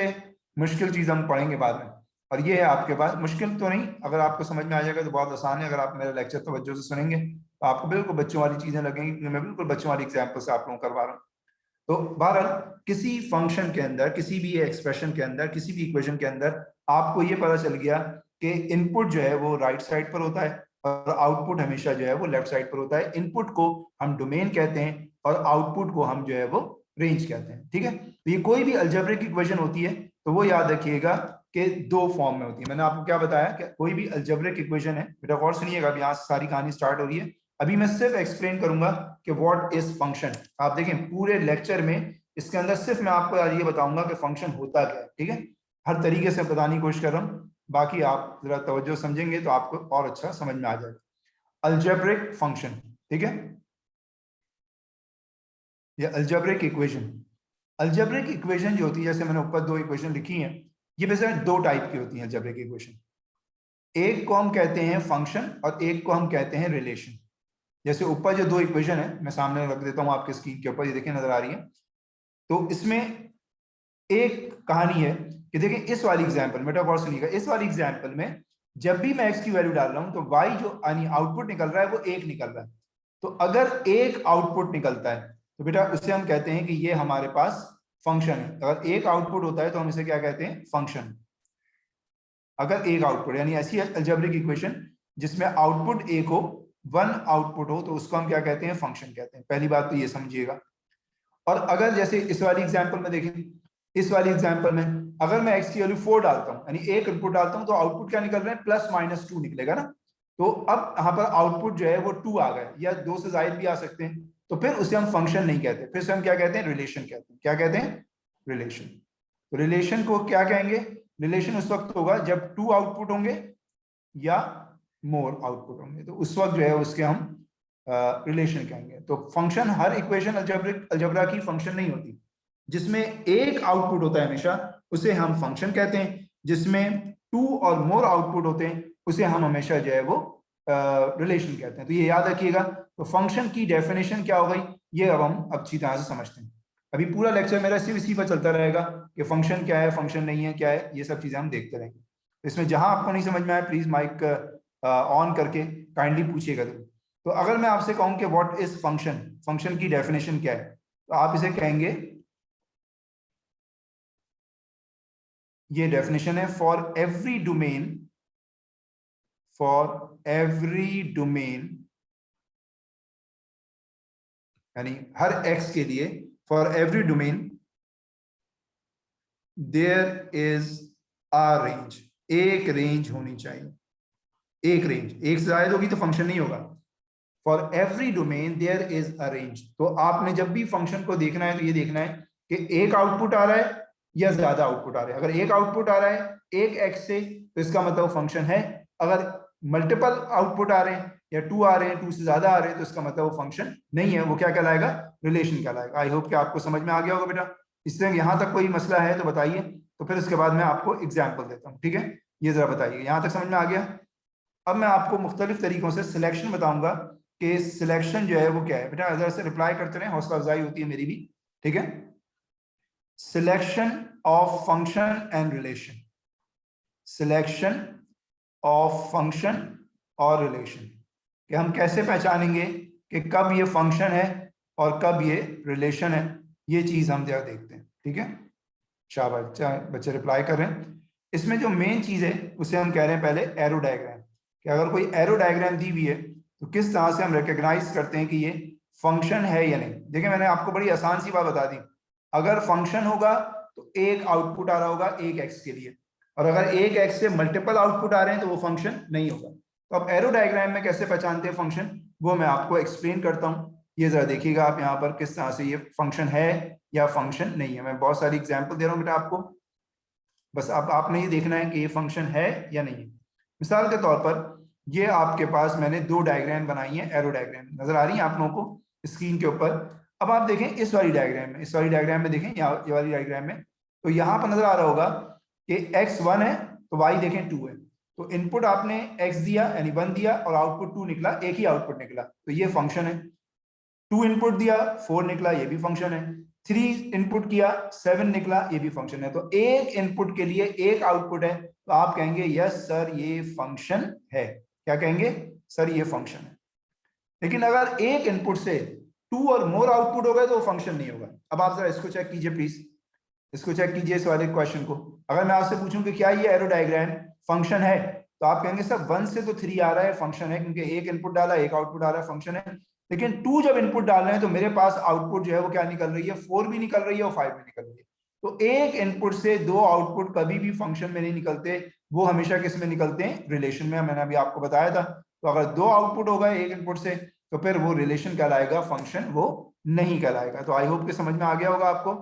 मुश्किल चीज हम पढ़ेंगे बाद में, और ये है आपके पास, मुश्किल तो नहीं, अगर आपको समझ में आ जाएगा तो बहुत आसान है। अगर आप मेरा लेक्चर तवज्जो से सुनेंगे तो आपको बिल्कुल बच्चों वाली चीजें लगेंगी, क्योंकि मैं बिल्कुल बच्चों वाली एग्जाम्पल से आप लोगों को करवा रहा हूँ। तो बहरहाल किसी फंक्शन के अंदर, किसी भी एक्सप्रेशन के अंदर, किसी भी इक्वेशन के अंदर आपको ये पता चल गया कि इनपुट जो है वो राइट साइड पर होता है और आउटपुट हमेशा जो है वो लेफ्ट साइड पर होता है। इनपुट को हम डोमेन कहते हैं और आउटपुट को हम जो है वो रेंज कहते हैं। ठीक है, तो ये कोई भी अलजेब्रिक इक्वेशन होती है तो वो याद रखिएगा कि 2 फॉर्म में होती है। मैंने आपको क्या बताया कि कोई भी अलजेब्रिक इक्वेशन है, बेटा गौर सुनिएगा, अब यहाँ से सारी कहानी स्टार्ट हो रही है। अभी मैं सिर्फ एक्सप्लेन करूंगा कि व्हाट इज फंक्शन। आप देखें पूरे लेक्चर में इसके अंदर सिर्फ मैं आपको आज ये बताऊंगा कि फंक्शन होता क्या है। ठीक है, हर तरीके से बताने की कोशिश कर रहा हूं, बाकी आप जरा तवज्जो समझेंगे तो आपको और अच्छा समझ में आ जाएगा। अलजेब्रिक फंक्शन, ठीक है, ये अलजेब्रिक इक्वेशन। अलजेब्रिक इक्वेशन जो होती है, जैसे मैंने ऊपर 2 इक्वेशन लिखी हैं, ये बेसिकली 2 टाइप की होती हैं अलजेब्रिक इक्वेशन। एक को हम कहते हैं फंक्शन और एक को हम कहते हैं रिलेशन। जैसे ऊपर जो 2 इक्वेशन है मैं सामने रख देता हूं आपके स्क्रीन के ऊपर, ये देखिए नजर आ रही है। तो इसमें एक कहानी है कि देखिए इस वाली एग्जांपल में, बेटा गौर सुनिएगा, इस वाली एग्जांपल में जब भी मैं x की वैल्यू डाल रहा हूं तो y जो यानी आउटपुट निकल रहा है वो 1 निकल रहा है। तो अगर एक आउटपुट निकलता है तो बेटा उसे हम कहते हैं कि ये हमारे पास फंक्शन है। अगर एक आउटपुट होता है तो हम इसे क्या कहते हैं, फंक्शन। अगर एक आउटपुट, यानी ऐसी अलजेब्रिक इक्वेशन जिसमें आउटपुट एक हो, 1 आउटपुट हो, तो उसको हम क्या कहते हैं, फंक्शन कहते हैं। पहली बात तो ये समझिएगा। और अगर जैसे इस वाली एग्जांपल में देखें, इस वाली एग्जांपल में अगर मैं x की वैल्यू 4 डालता हूं, यानी एक इनपुट डालता हूं, तो आउटपुट क्या निकल रहा है, +-2 निकलेगा ना। तो अब यहाँ पर आउटपुट जो है वो 2 आ गए, या 2 से जायद भी आ सकते हैं, तो फिर उसे हम फंक्शन नहीं कहते, फिर से हम क्या कहते हैं, रिलेशन कहते हैं। क्या कहते हैं, रिलेशन। तो रिलेशन को क्या कहेंगे, रिलेशन उस वक्त होगा जब 2 आउटपुट होंगे या मोर आउटपुट होंगे, तो उस वक्त जो है उसके हम रिलेशन कहेंगे। तो फंक्शन, हर इक्वेशन अलजेब्रा की फंक्शन नहीं होती। जिसमें एक आउटपुट होता है हमेशा उसे हम फंक्शन कहते हैं, जिसमें 2 और मोर आउटपुट होते हैं उसे हम हमेशा जो है वो रिलेशन कहते हैं। तो ये याद रखिएगा। तो फंक्शन की डेफिनेशन क्या हो गई, ये अब हम अच्छी तरह से समझते हैं। अभी पूरा लेक्चर मेरा सिर्फ इसी पर चलता रहेगा कि फंक्शन क्या है, फंक्शन नहीं है क्या है, ये सब चीजें हम देखते रहेंगे। इसमें जहां आपको नहीं समझ में आए प्लीज माइक ऑन करके काइंडली पूछिएगा। तो अगर मैं आपसे कहूं कि व्हाट इज फंक्शन, फंक्शन की डेफिनेशन क्या है, तो आप इसे कहेंगे, ये डेफिनेशन है, for every domain, for every domain, यानी हर एक्स के लिए, for every domain there is a range, एक रेंज होनी चाहिए। एक रेंज, एक से ज्यादा होगी तो फंक्शन नहीं होगा। For every domain there is a range. तो आपने जब भी फंक्शन को देखना है तो ये देखना है कि एक आउटपुट आ रहा है या ज्यादा आउटपुट आ रहा है। अगर एक आउटपुट आ रहा है एक एक्स से तो इसका मतलब फंक्शन है। अगर मल्टीपल आउटपुट आ रहे हैं या टू आ रहे हैं, टू से ज्यादा आ रहे हैं, तो इसका मतलब वो फंक्शन नहीं है, वो क्या कहलाएगा, रिलेशन कहलाएगा। आई होप कि आपको समझ में आ गया होगा बेटा। इससे यहां तक कोई मसला है तो बताइए, तो फिर उसके बाद मैं आपको एग्जाम्पल देता हूँ। ठीक है, ये जरा बताइए, यहां तक समझ में आ गया। अब मैं आपको मुख्तलिफ तरीकों से सिलेक्शन बताऊंगा कि सिलेक्शन जो है वो क्या है। बेटा जरा से रिप्लाई करते रहे, हौसला अफजाई होती है मेरी भी। ठीक है, selection of function and relation, selection of function और रिलेशन, कि हम कैसे पहचानेंगे कि कब ये फंक्शन है और कब ये रिलेशन है, ये चीज हम जरा देखते हैं। ठीक है, शाबाश, बच्चे रिप्लाई कर रहे हैं। इसमें जो मेन चीज है उसे हम कह रहे हैं पहले एरो डायग्राम, कि अगर कोई एरो डायग्राम दी हुई है तो किस तरह से हम रिकॉग्नाइज करते हैं कि ये फंक्शन है या नहीं। देखिए मैंने आपको बड़ी आसान सी बात बता दी, अगर फंक्शन होगा तो एक आउटपुट आ रहा होगा एक एक्स के लिए, और अगर एक एक्स से मल्टीपल आउटपुट आ रहे हैं तो वो फंक्शन नहीं होगा। तो अब एरो डायग्राम में कैसे पहचानते हैं फंक्शन, वो मैं आपको एक्सप्लेन करता हूँ। ये जरा देखिएगा आप यहाँ पर किस तरह से ये फंक्शन है या फंक्शन नहीं है। मैं बहुत सारी एग्जाम्पल दे रहा हूँ बेटा आपको, बस अब आपने ये देखना है कि ये फंक्शन है या नहीं है। मिसाल के तौर पर ये आपके पास मैंने दो डायग्राम बनाई है, एरो डायग्राम नजर आ रही है आप लोगों को स्क्रीन के ऊपर। अब आप देखें इस वाली डायग्राम में, इस वाली डायग्राम में देखें, ये वाली डायग्राम में, तो यहाँ पर नजर आ रहा होगा कि x1 है तो y देखें 2 है। तो इनपुट आपने x दिया यानी 1 दिया और आउटपुट 2 निकला, एक ही आउटपुट निकला, तो ये फंक्शन है। 2 इनपुट दिया 4 निकला, ये भी फंक्शन है। 3 इनपुट किया 7 निकला, ये भी फंक्शन है। तो एक इनपुट के लिए एक आउटपुट है, तो आप कहेंगे यस सर ये फंक्शन है। क्या कहेंगे, सर ये फंक्शन है। लेकिन अगर एक इनपुट से 2 और मोर आउटपुट हो गए तो वो फंक्शन नहीं होगा। अब आप जरा इसको चेक कीजिए प्लीज, इसको चेक कीजिए इस वाले क्वेश्चन को। अगर मैं आपसे पूछूं कि क्या ये एरो डायग्राम फंक्शन है, तो आप कहेंगे सर 1 से तो 3 आ रहा है, फंक्शन है, क्योंकि एक इनपुट डाला एक आउटपुट आ रहा है, फंक्शन है। लेकिन 2 जब इनपुट डाल रहे हैं तो मेरे पास आउटपुट जो है वो क्या निकल रही है, 4 भी निकल रही है और 5 भी निकल रही है। तो एक इनपुट से दो आउटपुट कभी भी फंक्शन में नहीं निकलते, वो हमेशा किस में निकलते हैं, रिलेशन में। मैंने अभी आपको बताया था। तो अगर दो आउटपुट हो गए एक इनपुट से तो फिर वो रिलेशन कहलाएगा, फंक्शन वो नहीं कहलाएगा। तो आई होप कि समझ में आ गया होगा आपको।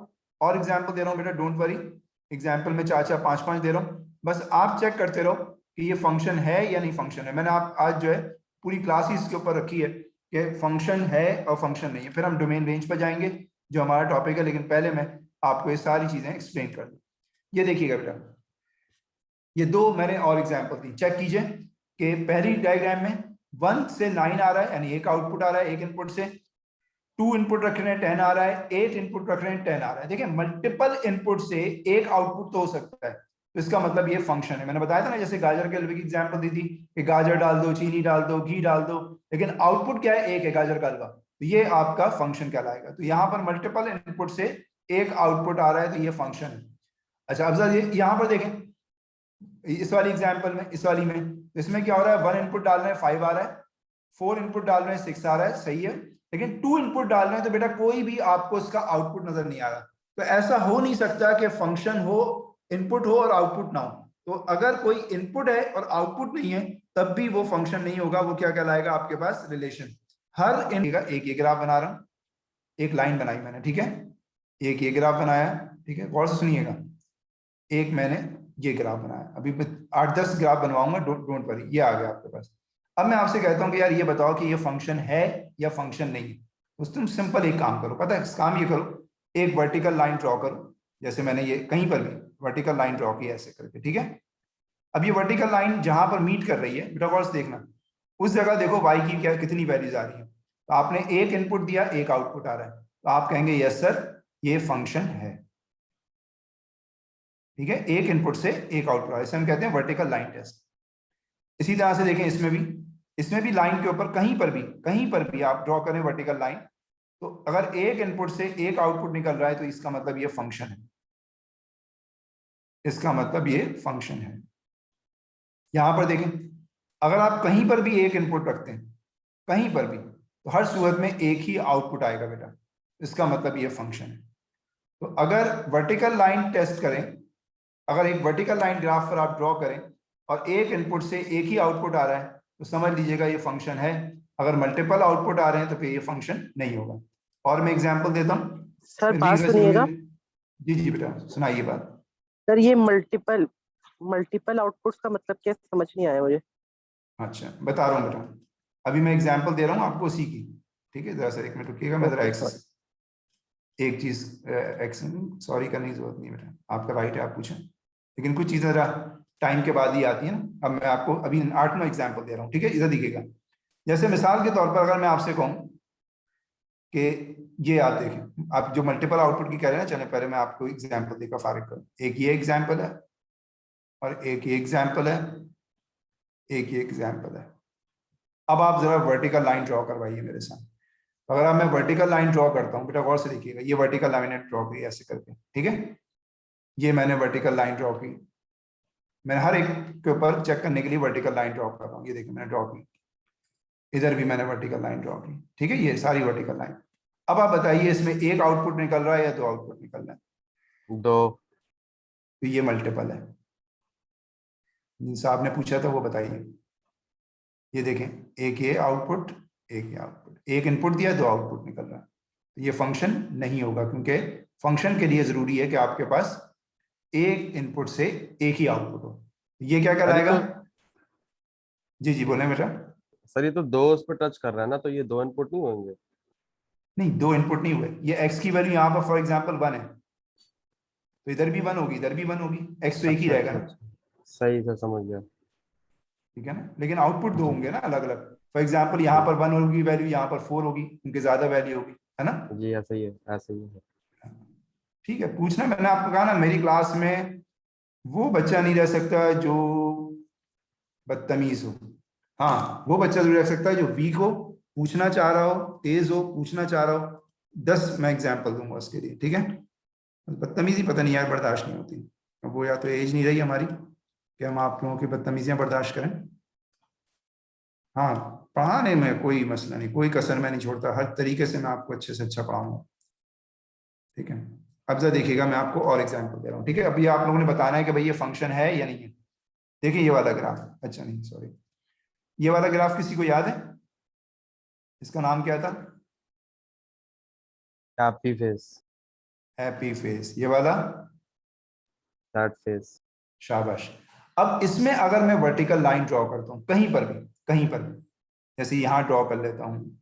और एग्जाम्पल दे रहा हूँ बेटा, डोंट वरी, एग्जाम्पल में 4-4 5-5 दे रहा हूँ, बस आप चेक करते रहो कि ये फंक्शन है या नहीं फंक्शन है। मैंने आप आज जो है पूरी क्लास ही इसके ऊपर रखी है कि फंक्शन है और फंक्शन नहीं है। फिर हम डोमेन रेंज पर जाएंगे जो हमारा टॉपिक है, लेकिन पहले मैं आपको ये सारी चीजें एक्सप्लेन कर दूं। ये देखिएगा बेटा, ये दो मैंने और एग्जाम्पल दी, चेक कीजिए कि पहली डायग्राम में 1 से 9 आ रहा है, यानी एक आउटपुट आ रहा है एक इनपुट से। 2 इनपुट रख रहे हैं 10 आ रहा है, 8 इनपुट रख रहे हैं 10 आ रहा है। देखिए मल्टीपल इनपुट से एक आउटपुट तो हो सकता है, तो इसका मतलब ये फंक्शन है। मैंने बताया था ना, जैसे गाजर के हलवे की एग्जांपल दी थी कि गाजर डाल दो, चीनी डाल दो, घी डाल दो, लेकिन आउटपुट क्या है, एक है गाजर का हलवा, तो ये आपका फंक्शन कहलाएगा। तो यहाँ पर मल्टीपल इनपुट से एक आउटपुट आ रहा है, तो ये फंक्शन है। अच्छा अब ये यहाँ पर देखें इस वाली एग्जाम्पल में, इस वाली में, इसमें क्या हो रहा है, 1 इनपुट डाल रहे हैं 5 आ रहा है, 4 इनपुट डाल रहे हैं 6 आ रहा है, सही है। लेकिन 2 इनपुट डाल रहे हैं तो बेटा कोई भी आपको इसका आउटपुट नजर नहीं आ रहा। तो ऐसा हो नहीं सकता कि फंक्शन हो, इनपुट हो और आउटपुट ना हो। तो अगर कोई इनपुट है और आउटपुट नहीं है तब भी वो फंक्शन नहीं होगा, वो क्या कहलाएगा आपके पास, रिलेशन। हर एक ये ग्राफ बना रहा हूं, एक लाइन बनाई मैंने, ठीक है, एक ये ग्राफ बनाया, ठीक है, गौर से सुनिएगा, एक मैंने ये ग्राफ बनाया, अभी 8-10 ग्राफ बनवाऊंगा, डोंट वरी, ये आ गया आपके पास। अब मैं आपसे कहता हूं कि यार ये बताओ कि ये फंक्शन है या फंक्शन नहीं है। तो तुम सिंपल एक काम करो, पता है काम ये करो, एक वर्टिकल लाइन ड्रॉ करो, जैसे मैंने ये कहीं पर भी वर्टिकल लाइन ड्रॉ की ऐसे करके, ठीक है। अब ये वर्टिकल लाइन जहां पर मीट कर रही है बेटा गौर से देखना, उस जगह देखो वाई की क्या कितनी वैल्यूज आ रही है। तो आपने एक इनपुट दिया एक आउटपुट आ रहा है, तो आप कहेंगे यस सर ये फंक्शन है, ठीक है। एक इनपुट से एक आउटपुट, इसे हम कहते हैं वर्टिकल लाइन टेस्ट। इसी तरह से देखें इसमें भी लाइन के ऊपर कहीं पर भी आप ड्रॉ करें वर्टिकल लाइन, तो अगर एक इनपुट से एक आउटपुट निकल रहा है तो इसका मतलब ये फंक्शन है, इसका मतलब ये फंक्शन है। यहां पर देखें अगर आप कहीं पर भी एक इनपुट रखते हैं, कहीं पर भी, तो हर सूरत में एक ही आउटपुट आएगा बेटा, इसका मतलब ये फंक्शन है। तो अगर वर्टिकल लाइन टेस्ट करें, अगर एक वर्टिकल लाइन ग्राफ पर आप ड्रॉ करें और एक इनपुट से एक ही आउटपुट आ रहा है तो समझ लीजिएगा ये फंक्शन है। अगर मल्टीपल आउटपुट आ रहे हैं तो फिर ये फंक्शन नहीं होगा। और मैं एग्जांपल देता हूँ, सर फिर बात भी सुनिएगा। जी जी बेटा सुनाइए बात। सर ये मल्टीपल आउटपुट्स का मतलब क्या, समझ नहीं आया मुझे। अच्छा बता रहा हूँ बेटा, अभी मैं एग्जांपल दे रहा हूँ आपको उसी की, ठीक है। जरा सा एक मिनट रुकिएगा, मैं जरा ओके सर। एक्सेस एक चीज सॉरी करने की जरूरत नहीं है बेटा, आपका राइट है आप पूछें, लेकिन कुछ चीजें जरा टाइम के बाद ही आती है ना। अब मैं आपको अभी 8-9 एग्जाम्पल दे रहा हूँ, ठीक है। इधर दिखेगा, जैसे मिसाल के तौर पर अगर मैं आपसे कहूँ कि ये आप देखें, आप जो मल्टीपल आउटपुट की कह रहे हैं ना, चले पहले मैं आपको एग्जाम्पल देकर फारिग करूँ। एक ये एग्जाम्पल है और एक ये एग्जाम्पल है, एक ये एग्जाम्पल है। अब आप जरा वर्टिकल लाइन ड्रॉ करवाइए मेरे साथ। अगर आप मैं वर्टिकल लाइन ड्रॉ करता हूँ बेटा, गौर से देखिएगा, ये वर्टिकल लाइन ड्रॉ की ऐसे करके, ठीक है। ये मैंने वर्टिकल लाइन ड्रॉ की, मैं हर एक के ऊपर चेक करने के लिए वर्टिकल लाइन ड्रॉ कर रहा हूँ। ये देखिए मैंने ड्रॉ की, इधर भी मैंने वर्टिकल लाइन ड्रॉ की, ठीक है। ये सारी वर्टिकल लाइन। अब आप बताइए इसमें एक आउटपुट निकल रहा है या दो आउटपुट निकल रहा है? दो। तो ये मल्टीपल है, जिनसे आपने पूछा था वो बताइए। ये देखें, एक ये आउटपुट, एक ये आउटपुट, एक इनपुट दिया, दो आउटपुट निकल रहा है। तो ये फंक्शन नहीं होगा, क्योंकि फंक्शन के लिए जरूरी है कि आपके पास एक इनपुट से एक ही आउटपुट हो। ये क्या अरे कहलाएगा? तो जी जी बोले बेटा। सर ये तो दो उस पर टच कर रहा है ना, तो ये दो इनपुट नहीं होंगे? नहीं, दो इनपुट नहीं हुए। ये एक्स की वैल्यू यहाँ पर फॉर एग्जांपल 1 है, तो इधर भी 1 होगी, इधर भी 1 होगी, एक्स तो एक ही अच्छा रहेगा अच्छा ना, अच्छा, सही सर समझ गया। ठीक है ना। लेकिन आउटपुट दो जी होंगे ना अलग अलग। फॉर एग्जांपल यहाँ जी पर 1 होगी वैल्यू, यहाँ पर 4 होगी, उनकी ज्यादा वैल्यू होगी, है ना। जी, ऐसा ही है, ऐसा ही है। ठीक है, पूछना, मैंने आपको कहा ना मेरी क्लास में वो बच्चा नहीं रह सकता जो बदतमीज हो। हाँ, वो बच्चा जरूर रह सकता है जो वीक हो, पूछना चाह रहा हो, तेज हो, पूछना चाह रहा हो। 10 मैं एग्जाम्पल दूंगा उसके लिए, ठीक है। बदतमीजी पता नहीं यार बर्दाश्त नहीं होती। अब वो या तो एज नहीं रही हमारी कि हम आप लोगों की बदतमीजियां बर्दाश्त करें। हाँ, पढ़ाने में कोई मसला नहीं, कोई कसर मैं नहीं छोड़ता, हर तरीके से मैं आपको अच्छे से अच्छा पढ़ाऊंगा, ठीक है। अब जरा देखिएगा, मैं आपको और एग्जाम्पल दे रहा हूँ, ठीक है। अभी आप लोगों ने बताना है कि भाई ये फंक्शन है या नहीं है। देखिए ये वाला ग्राफ, अच्छा नहीं सॉरी, ये वाला ग्राफ किसी को याद है? इसका नाम क्या था? Happy face. हैप्पी फेस, ये वाला सैड फेस। शाबाश। अब इसमें अगर मैं वर्टिकल लाइन ड्रॉ करता हूँ कहीं पर भी, कहीं पर भी, जैसे यहाँ ड्रॉ कर लेता हूँ,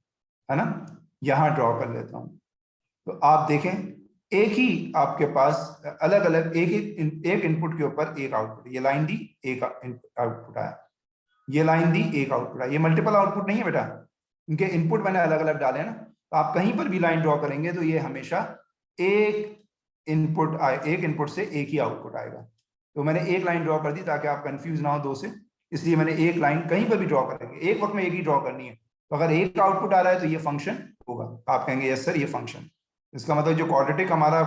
है ना, यहाँ ड्रॉ कर लेता हूँ, तो आप देखें एक ही आपके पास अलग अलग एक इनपुट के ऊपर एक आउटपुट। ये लाइन दी, एक आउटपुट आया, ये लाइन दी, एक आउटपुट आया। ये मल्टीपल आउटपुट नहीं है बेटा, इनके इनपुट मैंने अलग अलग डाले हैं ना। तो आप कहीं पर भी लाइन ड्रॉ करेंगे तो ये हमेशा एक इनपुट आए, एक इनपुट से एक ही आउटपुट आएगा। तो मैंने एक लाइन ड्रॉ कर दी ताकि आप कंफ्यूज ना हो दो से, इसलिए मैंने एक लाइन कहीं पर भी ड्रॉ करेंगे, एक वक्त में एक ही ड्रॉ करनी है। तो अगर एक आउटपुट आ रहा है तो ये फंक्शन होगा, आप कहेंगे यस सर ये फंक्शन। इसका मतलब जो क्वाड्रेटिक हमारा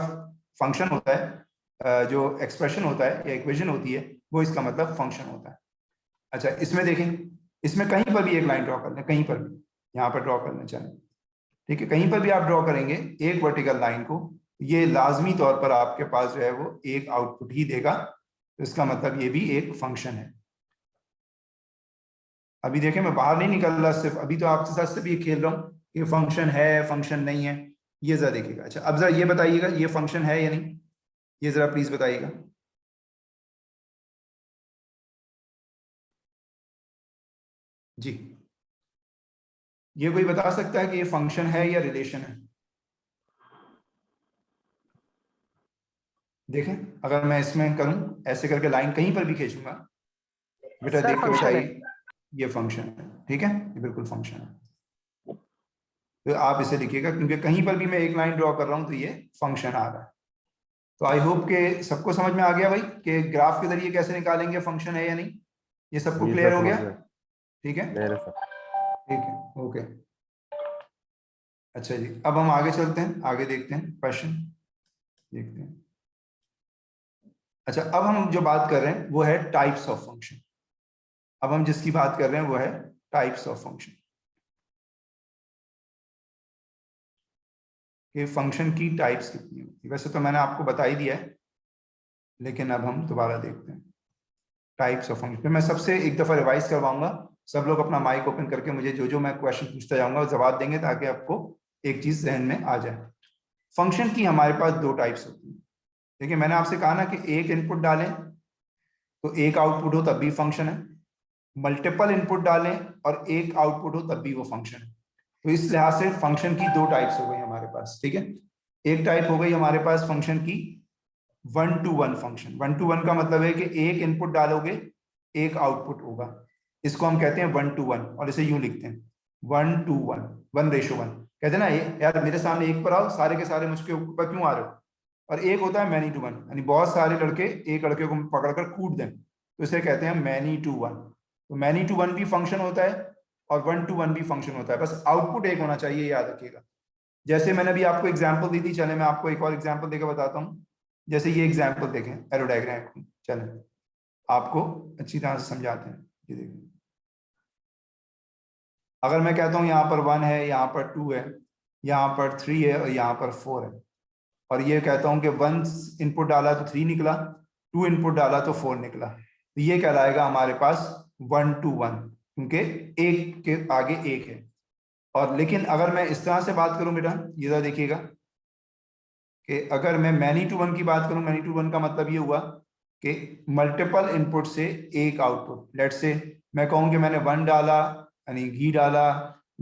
फंक्शन होता है, जो एक्सप्रेशन होता है या इक्वेशन होती है, वो इसका मतलब फंक्शन होता है। अच्छा इसमें देखें, इसमें कहीं पर भी एक लाइन ड्रॉ कर लें, कहीं पर भी, यहाँ पर ड्रॉ करना चाहें, ठीक है, कहीं पर भी आप ड्रॉ करेंगे एक वर्टिकल लाइन को, ये लाजमी तौर पर आपके पास जो है वो एक आउटपुट ही देगा। तो इसका मतलब ये भी एक फंक्शन है। अभी देखें मैं बाहर नहीं निकल रहा, सिर्फ अभी तो आपके साथ सिर्फ ये खेल रहा हूँ कि फंक्शन है फंक्शन नहीं है। ये जरा देखिएगा। अच्छा अब जरा ये बताइएगा ये फंक्शन है या नहीं, ये जरा प्लीज बताइएगा। जी, ये कोई बता सकता है कि ये फंक्शन है या रिलेशन है? देखें, अगर मैं इसमें करूं ऐसे करके लाइन कहीं पर भी खींचूंगा, बेटा सर देख के फंक्शन है। बताइए, ये फंक्शन है, ठीक है, ये बिल्कुल फंक्शन है। तो आप इसे लिखिएगा, क्योंकि कहीं पर भी मैं एक लाइन ड्रॉ कर रहा हूं तो ये फंक्शन आ रहा है। तो आई होप के सबको समझ में आ गया भाई कि ग्राफ के जरिए कैसे निकालेंगे फंक्शन है या नहीं। ये सबको जी क्लियर सर हो समझ गया? गया। ठीक है, मेरे सर। ठीक है, ओके। अच्छा जी, अब हम आगे चलते हैं, आगे देखते हैं क्वेश्चन, देखते हैं। अच्छा अब हम जो बात कर रहे हैं वो है टाइप्स ऑफ फंक्शन। अब हम जिसकी बात कर रहे हैं वो है टाइप्स ऑफ फंक्शन, कि फंक्शन की टाइप्स कितनी होती है। वैसे तो मैंने आपको बता ही दिया है, लेकिन अब हम दोबारा देखते हैं टाइप्स ऑफ फंक्शन। मैं सबसे एक दफा रिवाइज करवाऊंगा सब लोग अपना माइक ओपन करके मुझे जो जो मैं क्वेश्चन पूछता जाऊंगा वो जवाब देंगे, ताकि आपको एक चीज जहन में आ जाए। फंक्शन की हमारे पास दो टाइप्स होती है। देखिए मैंने आपसे कहा ना कि एक इनपुट डालें तो एक आउटपुट हो तब भी फंक्शन है, मल्टीपल इनपुट डालें और एक आउटपुट हो तब भी वो फंक्शन है। तो इस लिहाज से फंक्शन की दो टाइप्स हो गई हमारे पास, ठीक है। एक टाइप हो गई हमारे पास फंक्शन की 1 to 1 फंक्शन। 1 to 1 का मतलब है कि एक इनपुट डालोगे एक आउटपुट होगा, इसको हम कहते हैं 1 to 1, और इसे यूं लिखते हैं 1 to 1, 1:1। कहते हैं ना यार मेरे सामने एक पर आओ, सारे के सारे मुझके ऊपर क्यों आ रहे हो। और एक होता है मैनी टू वन, यानी बहुत सारे लड़के एक लड़के को पकड़कर कूट दें, तो इसे कहते हैं मैनी टू वन। तो मैनी टू वन भी फंक्शन होता है और 1 to 1 भी फंक्शन होता है, बस आउटपुट एक होना चाहिए, याद रखिएगा। जैसे मैंने अभी आपको एग्जांपल दी थी, चले मैं आपको एक और एग्जांपल देकर बताता हूँ। जैसे ये एग्जांपल देखें एरो डायग्राम की, चलें आपको अच्छी तरह से समझाते हैं। ये देखिए, अगर मैं कहता हूँ यहाँ पर 1 है, यहाँ पर 2 है, यहाँ पर 3 है और यहाँ पर 4 है, और ये कहता हूँ कि 1 इनपुट डाला तो 3 निकला, 2 इनपुट डाला तो 4 निकला, तो ये कहलाएगा हमारे पास 1 to 1, क्योंकि एक के आगे एक है। और लेकिन अगर मैं इस तरह से बात करूं बेटा, ये जरा देखिएगा कि अगर मैं मैनी टू वन की बात करूं, मैनी टू वन का मतलब ये हुआ कि मल्टीपल इनपुट से एक आउटपुट। लेट्स से मैं कहूं कि मैंने 1 डाला, यानी घी डाला,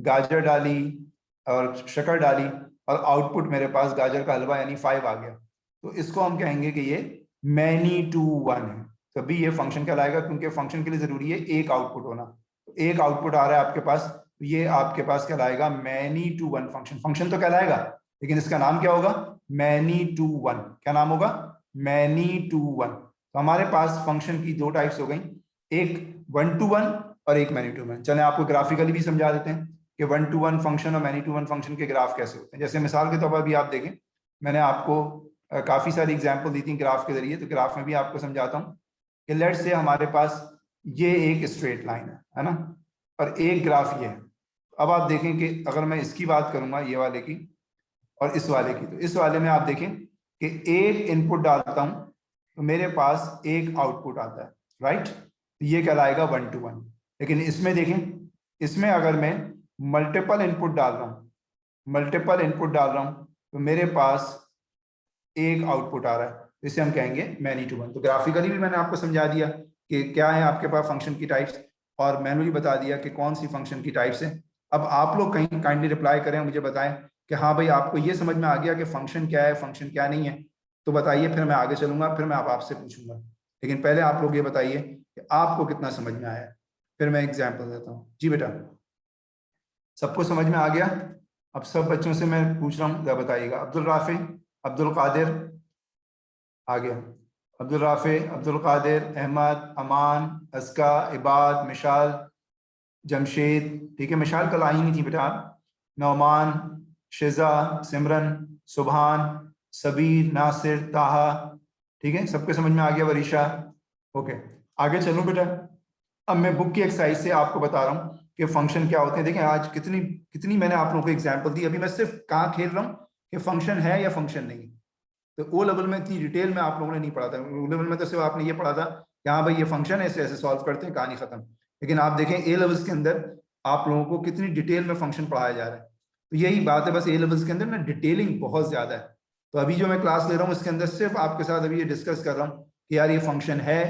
गाजर डाली और शक्कर डाली, और आउटपुट मेरे पास गाजर का हलवा यानी 5 आ गया, तो इसको हम कहेंगे कि ये मैनी टू वन है। तभी ये फंक्शन कहलाएगा, क्योंकि फंक्शन के लिए जरूरी है एक आउटपुट होना। तो एक आउटपुट आ रहा है आपके पास, तो ये आपके पास कहलाएगा many to one function. Function तो कहलाएगा, लेकिन इसका नाम क्या होगा, मैनी टू वन। क्या नाम होगा, मैनी टू वन। तो हमारे पास फंक्शन की दो टाइप्स हो गई, एक 1 to 1 और एक मैनी टू वन। चले आपको ग्राफिकली भी समझा देते हैं कि 1 to 1 फंक्शन और मैनी टू वन फंक्शन के ग्राफ कैसे होते हैं। जैसे मिसाल के तौर पर भी आप देखें, मैंने आपको काफी सारी एग्जाम्पल दी थी ग्राफ के जरिए, तो ग्राफ में भी आपको समझाता हूँ कि लेट से हमारे पास ये एक स्ट्रेट लाइन है ना, और एक ग्राफ ये है। अब आप देखें कि अगर मैं इसकी बात करूंगा, ये वाले की और इस वाले की, तो इस वाले में आप देखें कि एक इनपुट डालता हूं तो मेरे पास एक आउटपुट आता है, राइट। तो ये कहलाएगा 1 to 1। लेकिन इसमें देखें, इसमें अगर मैं मल्टीपल इनपुट डाल रहा हूं तो मेरे पास एक आउटपुट आ रहा है, तो इसे हम कहेंगे मैनी टू वन। तो ग्राफिकली भी मैंने आपको समझा दिया कि क्या है आपके पास फंक्शन की टाइप्स, और मैनुअली बता दिया कि कौन सी फंक्शन की टाइप्स है। अब आप लोग कहीं काइंडली रिप्लाई करें, मुझे बताएं कि हाँ भाई आपको ये समझ में आ गया कि फंक्शन क्या है, फंक्शन क्या नहीं है। तो बताइए, फिर मैं आगे चलूंगा, फिर मैं आपसे पूछूंगा। लेकिन पहले आप लोग ये बताइए कि आपको कितना समझ में आया, फिर मैं एग्जाम्पल देता हूँ। जी बेटा, सबको समझ में आ गया? अब सब बच्चों से मैं पूछ रहा हूँ, बताइएगा। अब्दुल राफी, अब्दुल कादिर आ गया, अब्दुल राफे, अब्दुल कादिर, अहमद, अमान, अस्का, इबाद, मिशाल, जमशेद, ठीक है। मिशाल कल आई नहीं थी बेटा। नौमान, शिजा, सिमरन, सुबहान, सबीर, नासिर, ताहा, ठीक है। सबके समझ में आ गया? वरीशा, ओके। आगे चलूं बेटा, अब मैं बुक की एक्सरसाइज से आपको बता रहा हूँ कि फंक्शन क्या होते हैं। देखें आज कितनी कितनी मैंने आप लोगों को एग्जाम्पल दी। अभी मैं सिर्फ कहाँ खेल रहा हूँ कि फंक्शन है या फंक्शन नहीं। तो ओ लेवल में इतनी डिटेल में आप लोगों ने नहीं पढ़ा था। ओ लेवल में तो सिर्फ आपने ये पढ़ा था कि हाँ भाई ये फंक्शन है, ऐसे ऐसे सॉल्व करते हैं, कहानी खत्म। लेकिन आप देखें ए लेवल्स के अंदर आप लोगों को कितनी डिटेल में फंक्शन पढ़ाया जा रहा है। तो यही बात है, बस ए लेवल्स के अंदर ना डिटेलिंग बहुत ज्यादा है। तो अभी जो मैं क्लास ले रहा हूँ इसके अंदर सिर्फ आपके साथ अभी ये डिस्कस कर रहा हूँ कि यार ये फंक्शन है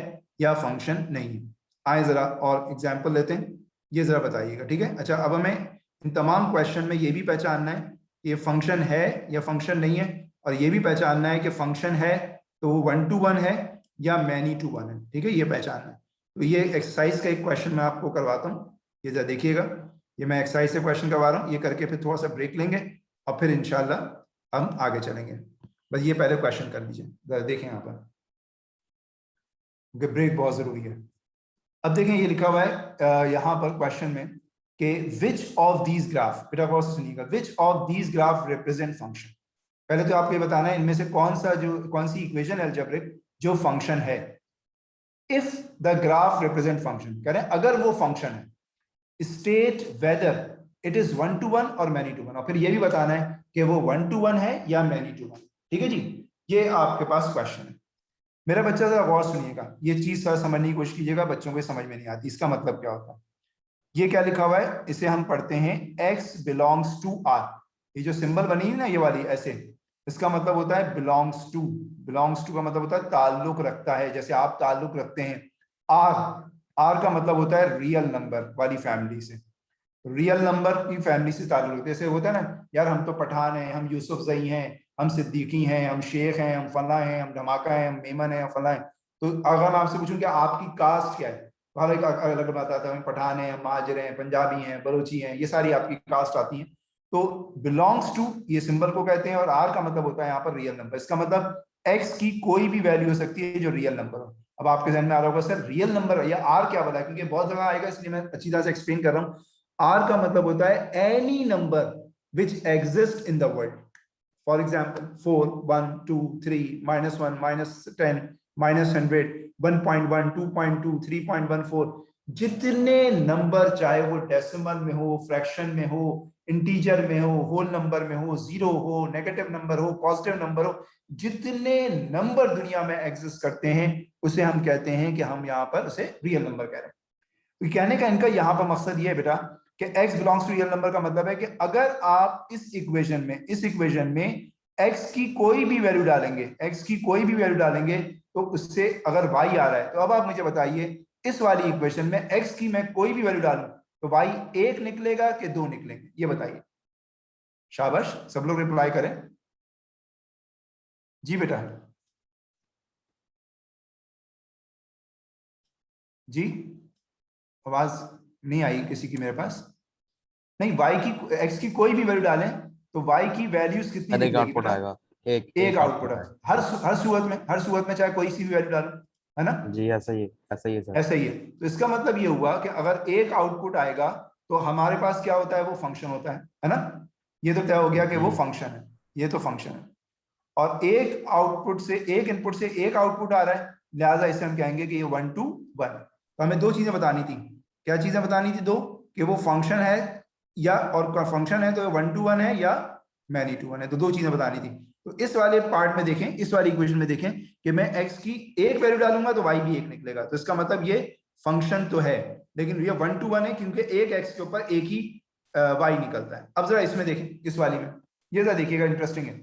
या फंक्शन नहीं है। आए जरा और एग्जाम्पल लेते हैं, ये जरा बताइएगा, ठीक है। अच्छा, अब हमें इन तमाम क्वेश्चन में ये भी पहचानना है कि ये फंक्शन है या फंक्शन नहीं है, और ये भी पहचानना है कि फंक्शन है तो वो 1 to 1 है या मैनी टू वन है, ठीक है। ये पहचानना है। तो ये एक्सरसाइज का एक क्वेश्चन मैं आपको करवाता हूँ, ये जरा देखिएगा। ये मैं एक्सरसाइज से क्वेश्चन करवा रहा हूँ, ये करके फिर थोड़ा सा ब्रेक लेंगे और फिर इंशाल्लाह हम आगे चलेंगे। बस ये पहले क्वेश्चन कर लीजिए, जरा देखें यहाँ पर, क्योंकि ब्रेक बहुत जरूरी है। अब देखें ये लिखा हुआ है यहाँ पर क्वेश्चन में कि विच ऑफ दीज ग्राफ, बेटा गौर से सुनिएगा, which of these graph represent function. पहले तो आपको ये बताना है इनमें से कौन सी इक्वेशन अलजेब्रिक जो फंक्शन है। If the graph represent function, कह रहे हैं अगर वो फंक्शन है, state whether it is 1 to 1 और मैनी टू वन, और फिर ये भी बताना है कि वो 1 to 1 है या मैनी टू वन, ठीक है जी। ये आपके पास क्वेश्चन है। मेरा बच्चा जरा गौर सुनिएगा, ये चीज थोड़ा समझने की कोशिश कीजिएगा, बच्चों को समझ में नहीं आती इसका मतलब क्या होता है। ये क्या लिखा हुआ है, इसे हम पढ़ते हैं x बिलोंग्स टू r। ये जो सिंबल बनी है ना ये वाली ऐसे, इसका मतलब होता है बिलोंग्स टू। बिलोंग्स टू का मतलब होता है ताल्लुक रखता है, जैसे आप ताल्लुक रखते हैं। r का मतलब होता है रियल नंबर वाली फैमिली से, रियल नंबर की फैमिली से ताल्लुक रखते हैं। जैसे होता है ना यार, हम तो पठान हैं, हम यूसुफ जई हैं, हम सिद्दीकी हैं, हम शेख हैं, हम फला हैं, हम धमाका हैं, हम मेमन हैं, हम फला हैं। तो अगर मैं आपसे पूछूं कि आपकी कास्ट क्या है, तो हर एक अलग बात आता है। हम पठान हैं, हम महाजर हैं, पंजाबी हैं, बलोची हैं, ये सारी आपकी कास्ट आती हैं। तो बिलोंग्स टू ये सिंबल को कहते हैं, और आर का मतलब होता है यहाँ पर रियल नंबर। इसका मतलब एक्स की कोई भी वैल्यू हो सकती है जो रियल नंबर हो। अब आपके जहन में आ रहा होगा सर रियल नंबर या आर क्या बोला, क्योंकि बहुत जगह आएगा, इसलिए मैं अच्छी तरह से एक्सप्लेन कर रहा हूँ। आर का मतलब होता है any number which exist in the world. For example 4, 1, 2, 3, -1, -10, -100, 1.1, 2.2, 3.14, जितने नंबर, चाहे वो डेसिमल में हो, फ्रैक्शन में हो, इंटीजर में हो, होल नंबर में हो, जीरो हो, नेगेटिव नंबर हो, पॉजिटिव नंबर हो, जितने नंबर दुनिया में एग्जिस्ट करते हैं उसे हम कहते हैं कि हम यहाँ पर उसे रियल नंबर कह रहे हैं। तो कहने का इनका यहाँ पर मकसद ये है बेटा कि x belongs to real number का मतलब है कि अगर आप इस इक्वेशन में x की कोई भी वैल्यू डालेंगे, तो उससे अगर y आ रहा है, तो अब आप मुझे बताइए इस वाली इक्वेशन में x की मैं कोई भी वैल्यू डालूं तो y 1 निकलेगा कि 2 निकलेंगे, ये बताइए। शाबाश, सब लोग रिप्लाई करें जी बेटा। जी, आवाज नहीं आई किसी की मेरे पास। नहीं, y की, x की कोई भी वैल्यू डालें तो y की वैल्यूज कितनी एक निकलेगी आउटपुट बेटा? आएगा, एक आउटपुट है आएगा। हर सूरत में चाहे कोई सी भी वैल्यू डालो, है ना? जी ऐसा ही है सर। ऐसा ही है। तो इसका मतलब ये हुआ कि अगर एक आउटपुट आएगा तो हमारे पास क्या होता है, वो फंक्शन होता है ना? ये तो तय हो गया कि वो जी फंक्शन है, ये तो फंक्शन है। और एक आउटपुट से, एक इनपुट से एक आउटपुट आ रहा है, लिहाजा इसे हम कहेंगे कि ये 1 to 1। तो हमें दो चीजें बतानी थी। क्या चीजें बतानी थी? दो, कि वो फंक्शन है या, और फंक्शन है तो 1 to 1 है या मैनी टू 1 है। तो दो चीजें बतानी थी। तो इस वाले पार्ट में देखें, इस वाली इक्वेशन में देखें कि मैं x की एक वैल्यू डालूंगा तो y भी एक निकलेगा। तो इसका मतलब ये फंक्शन तो है, लेकिन ये 1 to 1 है क्योंकि एक x के ऊपर एक ही y निकलता है। अब जरा इसमें देखें, इस वाली में ये जरा देखिएगा, इंटरेस्टिंग है।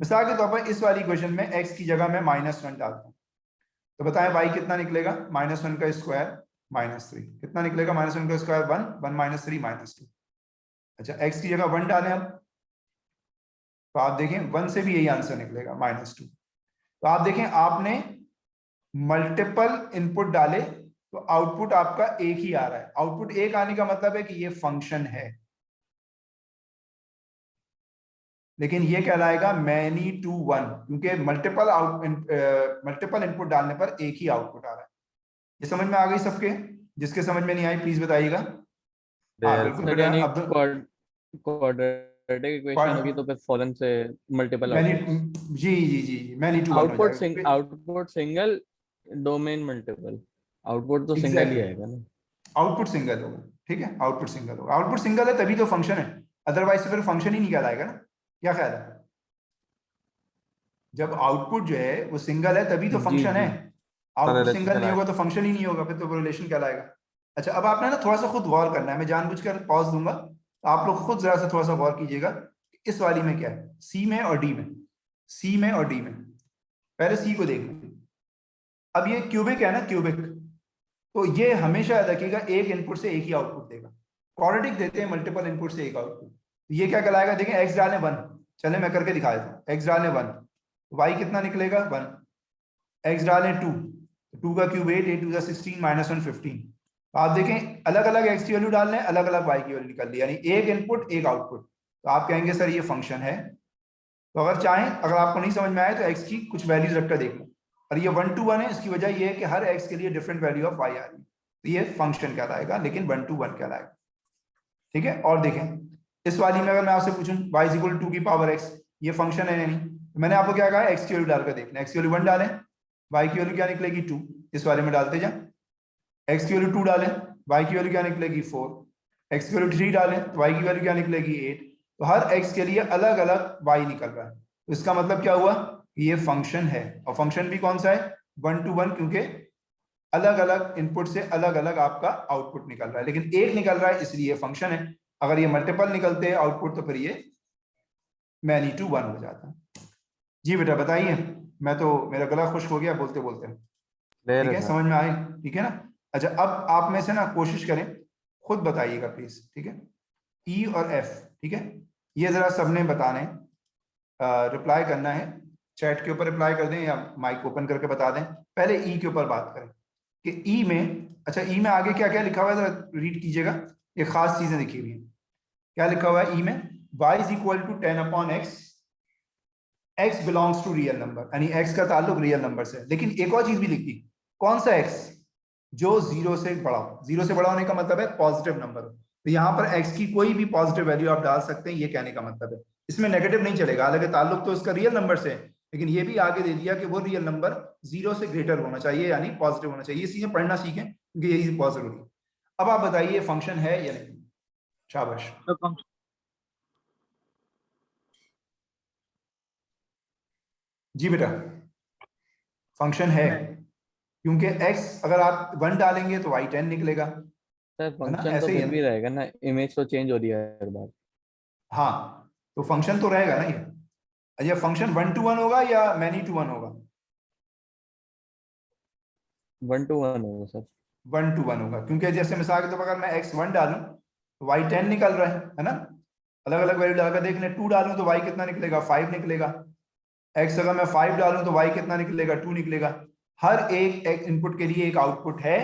मिसाल के तौर पर इस वाली इक्वेशन में x की जगह मैं -1 डालता हूं, तो बताएं y कितना निकलेगा? -1 का स्क्वायर -3 कितना निकलेगा? -1 का स्क्वायर 1, 1 - 3 -2। अच्छा, x की जगह 1 डालें अब, तो आप देखें 1 से भी यही आंसर निकलेगा -2। तो आप देखें, आपने मल्टीपल इनपुट डाले तो आउटपुट आपका एक ही आ रहा है। आउटपुट एक आने का मतलब है कि ये फंक्शन है, लेकिन ये कहलाएगा मैनी टू 1 क्योंकि मल्टीपल इनपुट डालने पर एक ही आउटपुट आ रहा है। ये समझ में आ गई सबके? जिसके समझ में नहीं आई प्लीज बताइएगा। हाँ बिल्कुल सर बेटा, यानी अब क्वाड्रेटिक इक्वेशन होगी तो फिर फॉलन से मल्टीपल मैनी, आउटपुट, जी जी जी, मैनी टू 1 हो जाएगा। Output single, domain multiple, output तो सिंगल ही एग्जैक्टली, आएगा ना। आउटपुट सिंगल होगा, ठीक है, आउटपुट सिंगल होगा। आउटपुट सिंगल है तभी तो फंक्शन है, अदरवाइज फिर फंक्शन ही नहीं कहलाएगा ना। क्या ख्याल है? जब आउटपुट जो है वो सिंगल है तभी तो जी फंक्शन है। जी आउटपुट रिलेशन सिंगल नहीं कहलाएगा। होगा तो फंक्शन ही नहीं होगा, फिर तो रिलेशन कहलाएगा। अच्छा, अब आपने ना थोड़ा सा खुद गौर करना है, मैं जानबूझकर पॉज दूंगा, तो आप लोग खुद जरा सा थोड़ा सा गौर कीजिएगा इस वाली में क्या है, सी में और डी में, सी में और डी में। पहले सी को देख लें। अब ये क्यूबिक है ना, क्यूबिक, तो ये हमेशा याद रखिएगा एक इनपुट से एक ही आउटपुट देगा। क्वाड्रेटिक देते हैं मल्टीपल इनपुट से एक आउटपुट। ये क्या कहलाएगा? देखें, एक्स डालें 1, चले मैं करके दिखा देता हूँ। एक्स डालें 1, वाई कितना निकलेगा? 1। एक्स डालें 2, 2 का क्यूब 8, 8 2 16, -1 15। तो आप देखें अलग अलग एक्स की वैल्यू डाल रहे हैं, अलग अलग वाई की वैल्यू निकल ली, यानी एक इनपुट एक आउटपुट। तो आप कहेंगे सर ये फंक्शन है। तो अगर चाहें, अगर आपको नहीं समझ में आए तो एक्स की कुछ वैल्यूज रखकर देख लो। और ये 1 to 1 है, इसकी वजह ये है कि हर एक्स के लिए डिफरेंट वैल्यू ऑफ वाई आ रही है, तो ये फंक्शन कहलाएगा, लेकिन 1 to 1 कहलाएगा। ठीक है, और देखें इस वाली में अगर मैं आपसे पूछूं y = 2 की पावर x, ये फंक्शन है या नहीं? तो मैंने आपको क्या कहा, x की वैल्यू डालकर देखना। x की वैल्यू 1 डालें, y की वैल्यू क्या निकलेगी? 2। इस वाले में डालते जाएं। x की वैल्यू 2 डालें, y की वैल्यू क्या निकलेगी? 4। x की वैल्यू 3 डालें तो y की वैल्यू क्या निकलेगी? 8। तो हर x के लिए अलग अलग y निकल रहा है। तो इसका मतलब क्या हुआ? ये फंक्शन है, और फंक्शन भी कौन सा है? 1 to 1, क्योंकि अलग अलग इनपुट से अलग अलग आपका आउटपुट निकल रहा है, लेकिन एक निकल रहा है इसलिए फंक्शन है। अगर ये मल्टीपल निकलते हैं आउटपुट तो फिर ये मैनी टू वन हो जाता। जी बेटा बताइए, मैं तो मेरा गला खुश्क हो गया बोलते बोलते। क्लियर ठीक है है, सर। समझ में आए? ठीक है ना। अच्छा, अब आप में से ना कोशिश करें, खुद बताइएगा प्लीज। ठीक है, ई और एफ, ठीक है, ये जरा सबने बताने, रिप्लाई करना है, चैट के ऊपर रिप्लाई कर दें या माइक ओपन करके बता दें। पहले ई के ऊपर बात करें कि ई में, अच्छा ई में आगे क्या क्या लिखा हुआ है जरा रीड कीजिएगा, ये खास चीजें लिखी हुई हैं। क्या लिखा हुआ है ई में? y is equal to 10/x, x belongs to real number, यानी x का ताल्लुक रियल नंबर से। लेकिन एक और चीज भी लिखी, कौन सा x? जो जीरो से बड़ा हो। जीरो से बड़ा होने का मतलब है पॉजिटिव नंबर हो, तो यहाँ पर x की कोई भी पॉजिटिव वैल्यू आप डाल सकते हैं, ये कहने का मतलब है। इसमें नेगेटिव नहीं चलेगा, हालांकि ताल्लुक तो इसका रियल नंबर से है, लेकिन ये भी आगे दे दिया कि वो रियल नंबर जीरो से ग्रेटर होना चाहिए, यानी पॉजिटिव होना चाहिए। ये चीजें पढ़ना सीखें क्योंकि यही बहुत जरूरी है। अब आप बताइए फंक्शन है या नहीं? शाबाश। जी बेटा, फंक्शन है, क्योंकि x अगर आप 1 डालेंगे तो y 10 निकलेगा, सर है ना? फंक्शन तो ऐसे ही फिर है भी ना? रहेगा ना, इमेज तो चेंज हो रही है हर बार। हाँ, तो फंक्शन तो रहेगा ना ये। अच्छा, फंक्शन 1 to 1 होगा या मैनी टू 1 होगा? 1 to 1 होगा सर। 1 to 1 होगा, क्योंकि जैसे मिसाल के तौर पर अगर मैं x 1 डालूं तो y 10 निकल रहा है ना? अलग अलग वैल्यू डालकर देख लें, 2 डालूं तो y कितना निकलेगा? 5 निकलेगा। x अगर मैं 5 डालूं तो y कितना निकलेगा? 2 निकलेगा। हर एक इनपुट के लिए एक आउटपुट है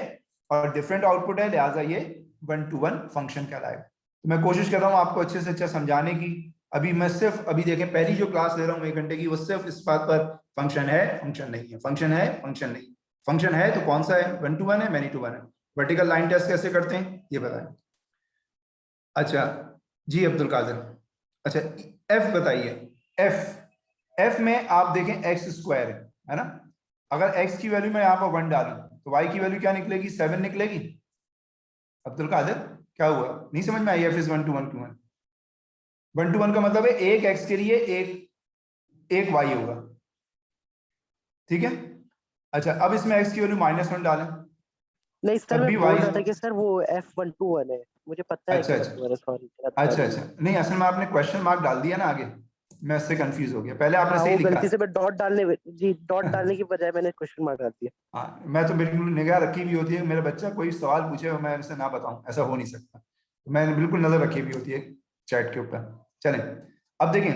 और डिफरेंट आउटपुट है, लिहाजा ये 1 to 1 फंक्शन कहलाएगा। तो मैं कोशिश कर रहा हूँ आपको अच्छे से अच्छा समझाने की। अभी मैं सिर्फ, अभी देखें, पहली जो क्लास ले रहा हूँ 1 घंटे की, वो सिर्फ इस बात पर फंक्शन है फंक्शन नहीं है, फंक्शन है फंक्शन नहीं। फंक्शन है तो कौन सा है? 1 to 1 है, मैनी टू 1 है। वर्टिकल लाइन टेस्ट कैसे करते हैं ये बताएं। अच्छा जी अब्दुल कादिर, अच्छा एफ बताइए। एफ में आप देखें एक्स स्क्वायर है ना? अगर एक्स की वैल्यू मैं यहाँ पर 1 डालूं तो वाई की वैल्यू क्या निकलेगी? 7 निकलेगी। अब्दुल कादिर क्या हुआ, नहीं समझ में आई? F is 1 to 1 to 1, 1 to 1 का मतलब है एक एक्स के लिए एक वाई होगा, ठीक है? अच्छा, अब इसमें एक्स की वैल्यू -1 डालें, नहीं सर, तब मैं भी बोल वाई। रहा था कि सर वो F1 to 1 है, मुझे पता है अच्छा कि अच्छा 1 to 1 है, सॉरी। अच्छा, नहीं असल में आपने क्वेश्चन मार्क डाल दिया ना आगे, मैं इससे कंफ्यूज हो गया। पहले आपने हाँ, सही वो लिखा गलती है। से मैं डॉट डालने की बजाय मैंने क्वेश्चन मार्क डाल दिया। हाँ, मैं तो बिल्कुल निगाह रखी भी होती है, मेरा बच्चा कोई सवाल पूछे और मैं उसे ना बताऊं, ऐसा हो नहीं सकता। तो मैंने बिल्कुल नजर रखी भी होती है चैट के ऊपर। चलें, अब देखें,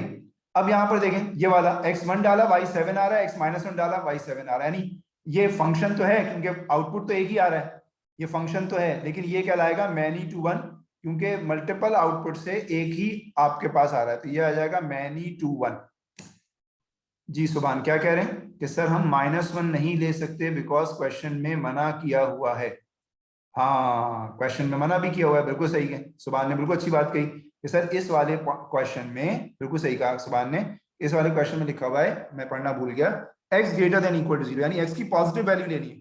अब यहाँ पर देखें, ये वाला x1 डाला y7 आ रहा है, x-1 डाला y7 आ रहा है, यानी ये फंक्शन तो है क्योंकि आउटपुट तो एक ही आ रहा है, ये फंक्शन तो है, लेकिन ये कहलाएगा मैनी टू 1 क्योंकि मल्टीपल आउटपुट से एक ही आपके पास आ रहा है, तो ये आ जाएगा मैनी टू 1। जी सुभान क्या कह रहे हैं कि सर हम -1 नहीं ले सकते बिकॉज क्वेश्चन में मना किया हुआ है। हाँ, क्वेश्चन में मना भी किया हुआ है, बिल्कुल सही है, सुभान ने बिल्कुल अच्छी बात कही कि सर इस वाले क्वेश्चन में, बिल्कुल सही कहा सुभान ने, इस वाले क्वेश्चन में लिखा हुआ है, मैं पढ़ना भूल गया, x greater than equal to 0, यानी x की पॉजिटिव वैल्यू लेनी है।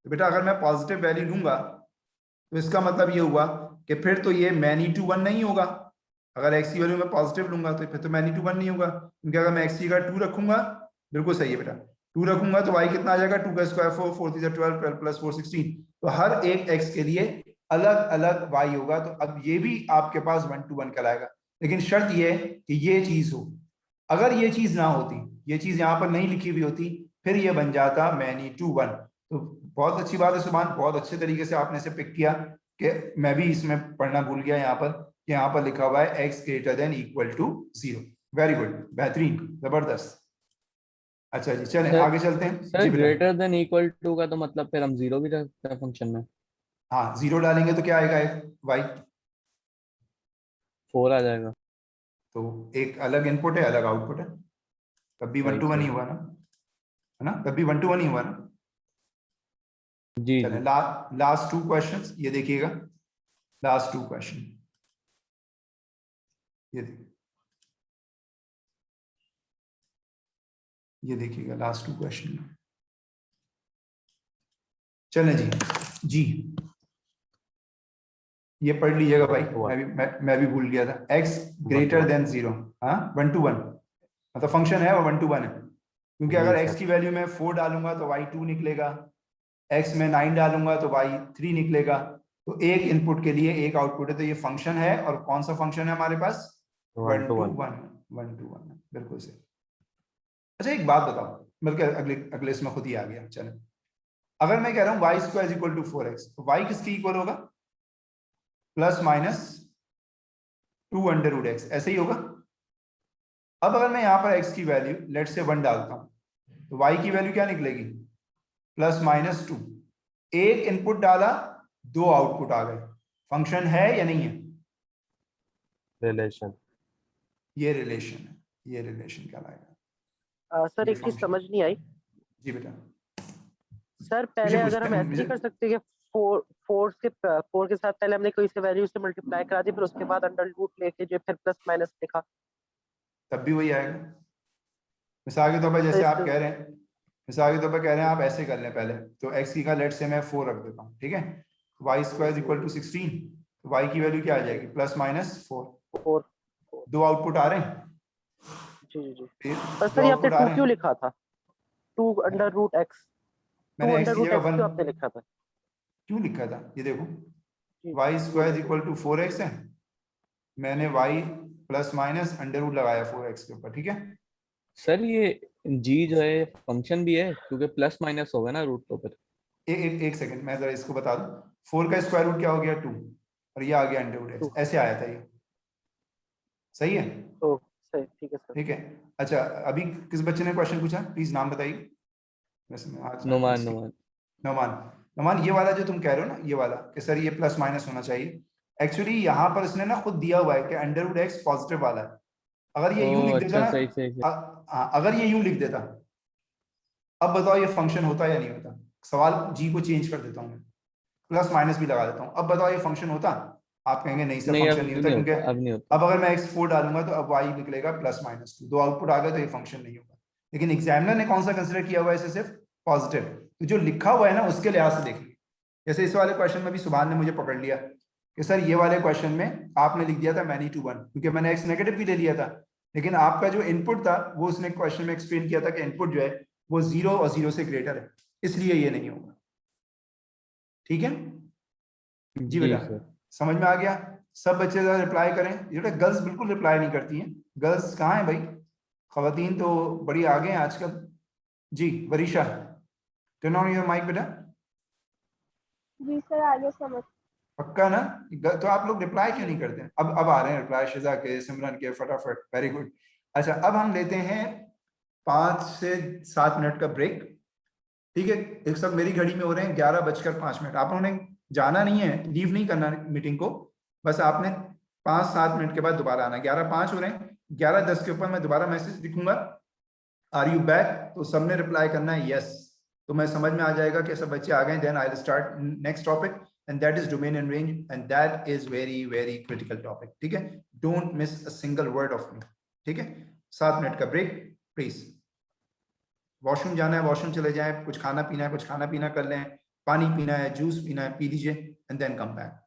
तो बेटा अगर मैं पॉजिटिव वैल्यू लूंगा तो इसका मतलब ये हुआ कि फिर तो ये मैनी टू 1 नहीं होगा। अगर x की वैल्यू मैं पॉजिटिव लूंगा तो फिर तो मैनी टू 1 नहीं होगा, क्योंकि अगर मैं x की जगह 2 रखूंगा, बिल्कुल सही है बेटा, 2 रखूंगा तो y कितना आ जाएगा? 2 का स्क्वायर 4, 4 3 12, 12 प्लस 4 16, तो हर एक x के लिए अलग अलग y होगा। तो अब ये भी आपके पास 1 to 1 कहलाएगा, लेकिन शर्त ये है कि ये चीज हो। अगर ये चीज ना होती, ये चीज यहाँ पर नहीं लिखी हुई होती, फिर ये बन जाता मैनी टू 1। तो बहुत अच्छी बात है सुभान, बहुत अच्छे तरीके से आपने इसे पिक किया कि मैं भी इसमें पढ़ना भूल गया, यहाँ पर लिखा हुआ है x greater than equal to 0। Very good, बेहतरीन, जबरदस्त। अच्छा जी चलें सर आगे चलते हैं। सर जी बेटा, ग्रेटर देन इक्वल टू का तो मतलब फिर हम 0 भी रखते हैं फंक्शन में। हाँ 0 डालेंगे तो क्या आएगा? y, 4 आ जाएगा। तो एक अलग इनपुट है अलग आउटपुट है, तब भी 1 राइट to 1 ही सर। हुआ ना, है ना? तब भी 1 to 1 ही हुआ ना। जी चलें जी। लास्ट 2 क्वेश्चंस ये देखिएगा, लास्ट 2 क्वेश्चन ये देखिएगा, लास्ट 2 क्वेश्चन। चलें जी, जी ये पढ़ लीजिएगा भाई, मैं भी भूल गया था, x ग्रेटर देन 0, हाँ 1 to 1 मतलब फंक्शन है और 1 to 1 है, क्योंकि जी अगर सर। x की वैल्यू में 4 डालूंगा तो y 2 निकलेगा, x में 9 डालूंगा तो y 3 निकलेगा। तो एक इनपुट के लिए एक आउटपुट है, तो ये फंक्शन है। और कौन सा फंक्शन है हमारे पास? 1 to 1, 1 to 1, बिल्कुल सही। अच्छा एक बात बताओ, बल्कि अगले अगले इसमें खुद ही आ गया। चलो, अगर मैं कह रहा हूँ Y square equal to 4x, तो y किसकी इक्वल होगा? Plus minus 2 under root x, ऐसे ही होगा। अब अगर मैं यहाँ पर x की वैल्यू लेट से 1 डालता हूँ, तो y की वैल्यू क्या निकलेगी? Plus minus 2। एक इनपुट डाला, दो आउटपुट आ गए। फंक्शन है या नहीं है? रिलेशन। ये रिलेशन है, ये रिलेशन कहलाएगा। सर ये एक चीज function। समझ नहीं आई। जी बेटा। सर पहले अगर पूछते हम ऐसे नहीं कर सकते कि फोर के साथ पहले हमने कोई से वैल्यू से मल्टीप्लाई करा दी, फिर उसके बाद अंडर रूट लेके जो फिर प्लस माइनस लिखा। तब भी वही आएगा। मिसाल के तौर पर जैसे आप कह रहे हैं, मिसाल के तौर पर कह रहे हैं आप ऐसे कर लें पहले, तो x की का लेट से मैं 4 रख देता हूँ, ठीक है। वाई स्क्वायर इक्वल टू 16, तो y की वैल्यू क्या आ जाएगी? Plus minus 4। 4। दो आउटपुट आ रहे हैं। जी जी जी। फिर पर दो सर ये आपने आउटपुट आ 2 रहे क्यों हैं। लिखा था? 2 अंडर रूट एक्स, 2 मैंने x अंडर की रूट जगह एक्स 1 क्यों आपने लिखा था? क्यों लिखा था, ये देखो। जी वाई स्क्वायर बोलिए। इक्वल टू 4x है, मैंने y plus minus under root लगाया 4x के ऊपर, ठीक है। सर ये जी जो है फंक्शन भी है, क्योंकि प्लस माइनस होगा ना रूट तो फिर। एक सेकंड, मैं जरा इसको बता दूं। 4 का स्क्वायर रूट क्या हो गया? 2, और ये आ गया अंडर रूट एक्स, 2। ऐसे आया था ये। सही है, तो सही, ठीक है सर। ठीक है। अच्छा, अभी किस बच्चे ने क्वेश्चन पूछा, प्लीज नाम बताइए। वैसे मैं आज नुमान इसकी नुमान। नमान। नमान, ये वाला जो तुम कह रहे हो ना, ये वाला कि सर ये प्लस माइनस होना चाहिए, एक्चुअली यहाँ पर इसने ना खुद दिया हुआ है कि अंडर रूट एक्स पॉजिटिव वाला है। अगर ये ओ यूं लिख देता अच्छा, ना, सही सही सही। अगर ये यूं लिख देता, अब बताओ ये फंक्शन होता या नहीं होता? सवाल जी को चेंज कर देता हूँ मैं, प्लस माइनस भी लगा देता हूँ। अब बताओ ये फंक्शन होता? आप कहेंगे नहीं सर नहीं फंक्शन अब नहीं होता, नहीं क्योंकि होता, अब नहीं होता। अब अगर मैं x4 डालूंगा तो अब y निकलेगा प्लस माइनस 2, दो आउटपुट आ गए, तो ये फंक्शन नहीं होगा। लेकिन एग्जामिनर ने कौन सा कंसिडर किया हुआ है इसे? सिर्फ पॉजिटिव। तो जो लिखा हुआ है ना उसके लिहाज से देखिए। जैसे इस वाले क्वेश्चन में भी सुभान ने मुझे पकड़ लिया कि सर ये वाले क्वेश्चन में आपने लिख दिया था मैनी टू 1, क्योंकि मैंने एक्स नेगेटिव भी ले लिया था, लेकिन आपका जो इनपुट था वो उसने क्वेश्चन में एक्सप्लेन किया था कि इनपुट जो है वो 0 और 0 से ग्रेटर है, इसलिए ये नहीं होगा। ठीक है जी जी बेटा, सर। समझ में आ गया? सब बच्चे जरा रिप्लाई करें। ये बेटा गर्ल्स बिल्कुल रिप्लाई नहीं करती हैं। गर्ल्स कहाँ है भाई? खवातीन तो बड़ी आगे हैं आजकल। जी Varisha, turn on your mic बेटा। जी सर, आगे समझ। पक्का ना? तो आप लोग रिप्लाई क्यों नहीं करते हैं? अब आ रहे हैं रिप्लाई, शिजा के, सिमरन के, फटाफट, वेरी गुड। अच्छा, अब हम लेते हैं 5 से 7 मिनट का ब्रेक। ठीक है, एक सब मेरी घड़ी में हो रहे हैं 11:05। आप लोगों ने जाना नहीं है, लीव नहीं करना मीटिंग को, बस आपने 5-7 मिनट के बाद दोबारा आना। 11:05 हो रहे हैं, 11:10 के ऊपर मैं दोबारा मैसेज लिखूंगा, आर यू बैक? तो सबने रिप्लाई करना है यस। तो मैं समझ में आ जाएगा कि सब बच्चे आ गए। Then I will start next topic, and that is domain and range, and that is very very critical topic. ठीक है, don't miss a single word of me. ठीक है, 7 मिनट का ब्रेक प्लीज। वॉशरूम जाना है वॉशरूम चले जाएं, कुछ खाना पीना है कुछ खाना पीना कर लें, पानी पीना है जूस पीना है पी लीजिए, and then come back.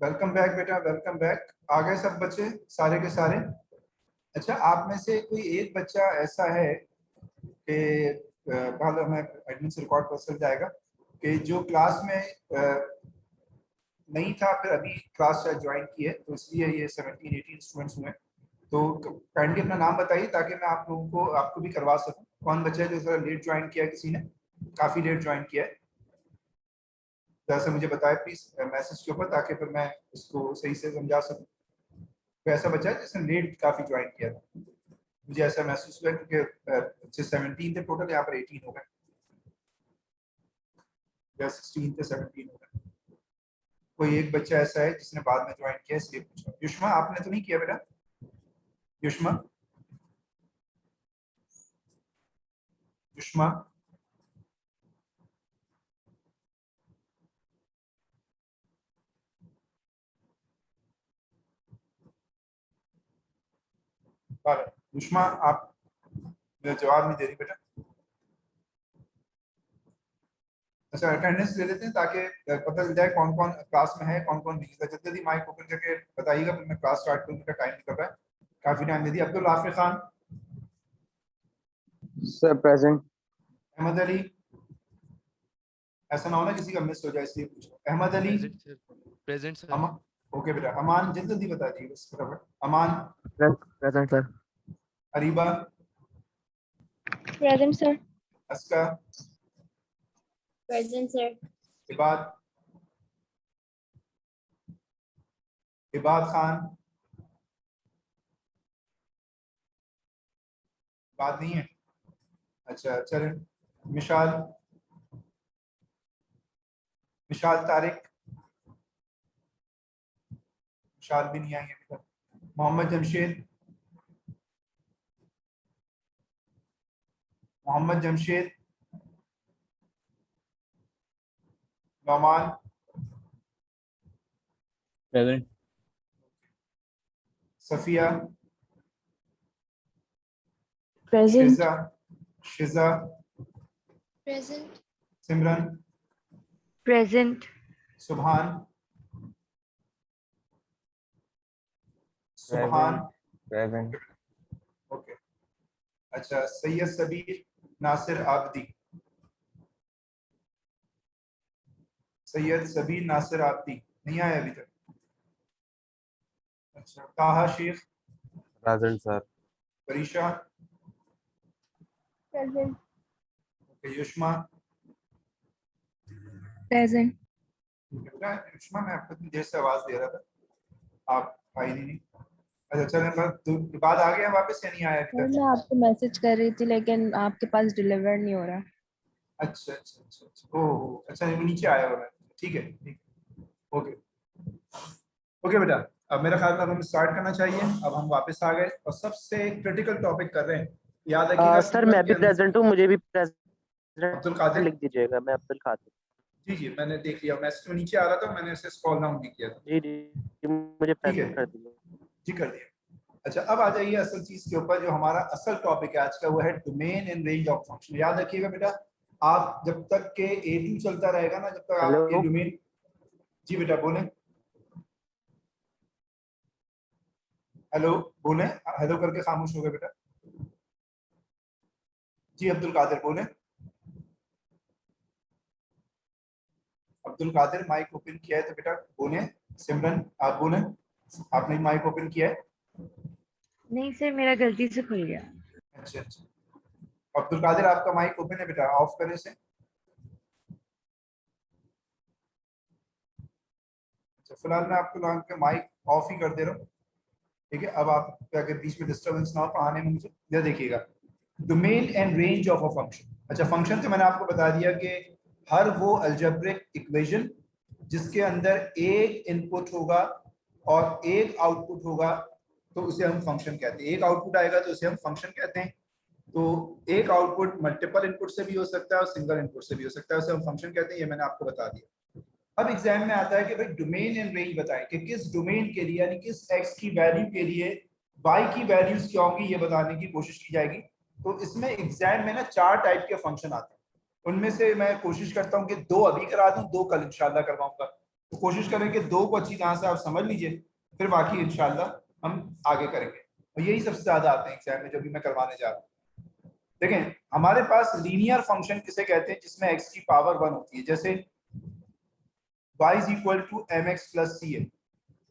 Welcome back बेटा, वेलकम बैक। आ गए सब बच्चे सारे के सारे? अच्छा, आप में से कोई एक बच्चा ऐसा है कि पहले हमें एडमिन से रिकॉर्ड पर चल जाएगा कि जो क्लास में नहीं था, फिर अभी क्लास शायद ज्वाइन की है, तो इसलिए ये 17-18 स्टूडेंट्स हुए। तो काइंडली अपना नाम बताइए ताकि मैं आप लोगों को आपको भी करवा सकूं। कौन बच्चा है जो थोड़ा लेट ज्वाइन किया है? किसी ने काफी लेट ज्वाइन किया है? जैसे मुझे बताए प्लीज मैसेज के ऊपर, ताकि फिर मैं इसको सही से समझा सकूं। तो ऐसा बच्चा है जिसने लेट काफी ज्वाइन किया था, मुझे ऐसा महसूस हुआ, क्योंकि बच्चे 17 थे टोटल, यहाँ पर 18 हो गए या 16 थे, 17 हो गए। कोई एक बच्चा ऐसा है जिसने बाद में ज्वाइन किया, इसलिए पूछा। युष्मा, आपने तो नहीं किया बेटा? युष्मा, युष्मा, युष्मा, आप मेरा जवाब नहीं दे रही बेटा। अच्छा, अटेंडेंस ले लेते हैं ताकि पता चल जाए कौन कौन क्लास में है, कौन कौन बिजी था। जल्दी जल्दी माइक ओपन करके बताइएगा, फिर मैं क्लास स्टार्ट करूँ। टाइम निकल रहा है, काफी टाइम दे दिया। अब्दुल हाफिज खान, सर प्रेजेंट। अहमद अली, ऐसा ना हो ना किसी का मिस हो जाए, इसलिए पूछो। Ahmad Ali, present sir. Okay बेटा। अमान, जल्दी जल्दी बता दीजिए बस फटाफट। Aman, present sir. Areeba, present sir. Aska, present sir. Ibad, Ibad Khan, बात नहीं है? अच्छा चलें। मिशाल, मिशाल तारिक, मिशाल भी नहीं आएंगे बेटा। Mohammad Jamshed, Mohammad Jamshed, Nauman, present. Safia, present. शिजा, शिजा, present. सिमरन, प्रेजेंट। सुभान, सुभान, प्रेजेंट। ओके। अच्छा, सैयद सबीर, नासिर आबदी, सैयद सबीर नासिर आबदी नहीं आया अभी तक। अच्छा, Taha Shaikh, present sir. Parisha, present. Okay. Yushma, present. बेटा युष्मा, मैं आपको इतनी देर से आवाज दे रहा था, आप आई नहीं। अच्छा चलें, बस बाद आ गया वापस या नहीं आया अभी सर तक? मैं आपको मैसेज कर रही थी लेकिन आपके पास डिलीवर नहीं हो रहा। अच्छा अच्छा अच्छा अच्छा, ओह अच्छा, वो नीचे आया हुआ है। ठीक है, ठीक, ओके ओके बेटा। अब मेरा ख्याल में अब हमें स्टार्ट करना चाहिए। अब हम वापस आ गए और सबसे क्रिटिकल टॉपिक कर रहे हैं। याद रखिएगा सर मैं भी प्रेजेंट हूँ, मुझे भी प्रेजेंट अब्दुल कादिर लिख दीजिएगा। मैं अब्दुल कादिर। जी जी, मैंने देख लिया, मैसेज में नीचे आ रहा था, मैंने इसे स्क्रॉल डाउन भी किया था। जी जी, मुझे ठीक है प्रेजेंट कर दीजिए। जी, कर दिया। अच्छा, अब आ जाइए असल चीज के ऊपर, जो हमारा असल टॉपिक है आज का, वो है domain and range of function. याद रखिएगा बेटा, आप जब तक के A2 चलता रहेगा ना, जब तक आप ये हेलो डोमेन। जी बेटा बोले, हेलो बोले, हेलो करके खामोश हो गए बेटा। जी अब्दुल कादिर बोले, अब्दुल कादिर माइक ओपन किया है तो बेटा बोले। सिमरन आप बोले, आपने माइक ओपन किया है? नहीं सर मेरा गलती से खुल गया। अच्छा अच्छा, अब्दुल कादिर आपका माइक ओपन है बेटा, ऑफ करें से। अच्छा, फिलहाल मैं आपको लगा के माइक ऑफ ही कर दे रहा हूँ। ठीक है, अब आप अगर बीच में डिस्टर्बेंस ना हो पढ़ाने में मुझे, यह देखिएगा domain and range of a function. अच्छा, फंक्शन तो मैंने आपको बता दिया कि हर वो अलजेब्रिक इक्वेशन जिसके अंदर एक इनपुट होगा और एक आउटपुट होगा, तो उसे हम फंक्शन कहते हैं। एक आउटपुट आएगा तो उसे हम फंक्शन कहते हैं। तो एक आउटपुट मल्टीपल इनपुट से भी हो सकता है और सिंगल इनपुट से भी हो सकता है, उसे हम फंक्शन कहते हैं। ये मैंने आपको बता दिया। अब एग्जाम में आता है कि भाई डोमेन एंड रेंज बताएं कि किस डोमेन के लिए, यानी किस एक्स की वैल्यू के लिए वाई की वैल्यूज क्या होंगी, ये बताने की कोशिश की जाएगी। तो इसमें एग्जाम में ना 4 टाइप के फंक्शन आते हैं। उनमें से मैं कोशिश करता हूँ कि 2 अभी करा दूं, 2 कल इंशाल्लाह करवाऊंगा। तो कोशिश करें कि 2 को अच्छी तरह से आप समझ लीजिए, फिर बाकी इंशाल्लाह हम आगे करेंगे। और यही सबसे ज्यादा आते हैं एग्जाम में जो भी मैं करवाने जा रहा हूँ। देखें हमारे पास लीनियर फंक्शन किसे कहते हैं, जिसमें x की पावर 1 होती है, जैसे y is equal to M X plus C है।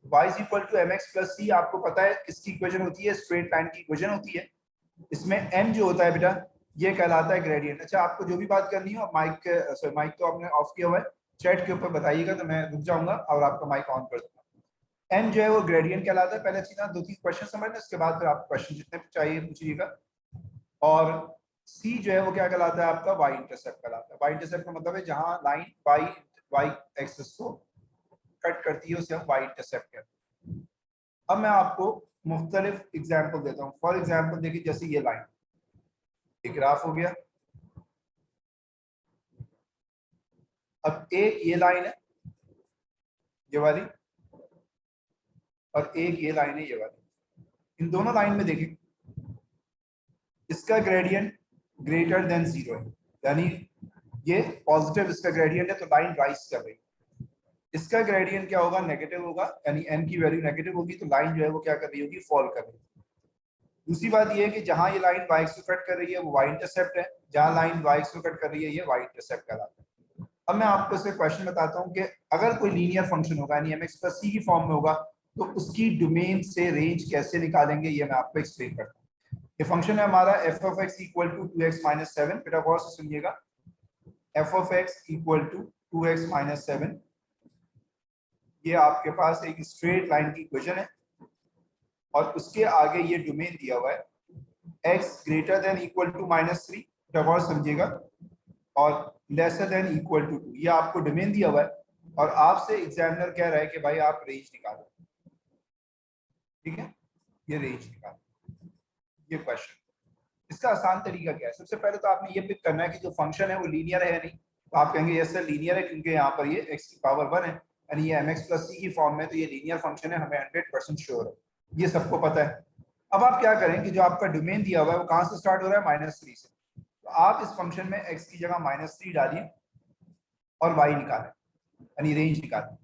y is equal to M X plus C आपको पता है किसकी इक्वेशन होती है, स्ट्रेट लाइन की इक्वेशन होती है। इसमें m जो होता है बेटा ये कहलाता है ग्रेडियंट। अच्छा आपको जो भी बात करनी हो माइक तो आपने ऑफ किया हुआ है, चैट के ऊपर बताइएगा तो मैं रुक जाऊंगा और आपका माइक ऑन कर दूंगा। m जो है वो ग्रेडियंट कहलाता है। पहले अच्छी तरह 2-3 क्वेश्चन समझना, उसके बाद फिर आप क्वेश्चन जितने चाहिए पूछिएगा। और c जो है वो क्या कहलाता है, आपका y इंटरसेप्ट कहलाता है। y इंटरसेप्ट का मतलब है जहां लाइन y एक्सिस को कट करती है उसे हम y इंटरसेप्ट कहते हैं। अब मैं आपको मुख्तलिफ एग्जाम्पल देता हूँ। फॉर एग्जाम्पल देखिए जैसे ये लाइन, एक ग्राफ हो गया। अब एक ये लाइन है ये वाली, और एक ये लाइन है ये वाली। इन दोनों लाइन में देखें इसका ग्रेडियंट ग्रेटर देन 0 है, यानी ये पॉजिटिव इसका ग्रेडियंट है तो लाइन राइज कर रही है। इसका ग्रेडियंट क्या होगा, नेगेटिव होगा, यानी n की वैल्यू नेगेटिव होगी तो लाइन जो है वो क्या कर रही होगी, फॉल कर रही है। दूसरी बात ये है कि जहां ये लाइन y को कट कर रही है वो y इंटरसेप्ट है, जहां लाइन y को कट कर रही है ये y इंटरसेप्ट कहलाता है। अब मैं आपको इससे क्वेश्चन बताता हूं कि अगर कोई लीनियर फंक्शन होगा यानी mx प्लस c की फॉर्म में होगा तो उसकी डोमेन से रेंज कैसे निकालेंगे, ये मैं आपको एक्सप्लेन करता हूं। ये फंक्शन है हमारा f of x equal to 2x minus 7। बेटा गौर से सुनिएगा, f of x equal to 2x minus 7, ये आपके पास एक स्ट्रेट लाइन की इक्वेशन है और उसके आगे ये डोमेन दिया हुआ है x greater than equal to minus 3, गौर समझिएगा, और लेसर देन इक्वल टू 2, ये आपको डोमेन दिया हुआ है और आपसे एग्जामिनर कह रहा है कि भाई आप रेंज निकालो। ठीक है, ये रेंज निकालो, ये क्वेश्चन। इसका आसान तरीका क्या है, सबसे पहले तो आपने ये पिक करना है कि जो फंक्शन है वो लीनियर है या नहीं। तो आप कहेंगे यस सर लीनियर है क्योंकि यहाँ पर ये x की पावर 1 है यानी ये mx प्लस c की फॉर्म में, तो ये लीनियर फंक्शन है, हमें 100% श्योर है, ये सबको पता है। अब आप क्या करें कि जो आपका डोमेन दिया हुआ है वो कहाँ से स्टार्ट हो रहा है, -3 से। तो आप इस फंक्शन में x की जगह -3 डालिए और y निकालें, यानी रेंज निकालें।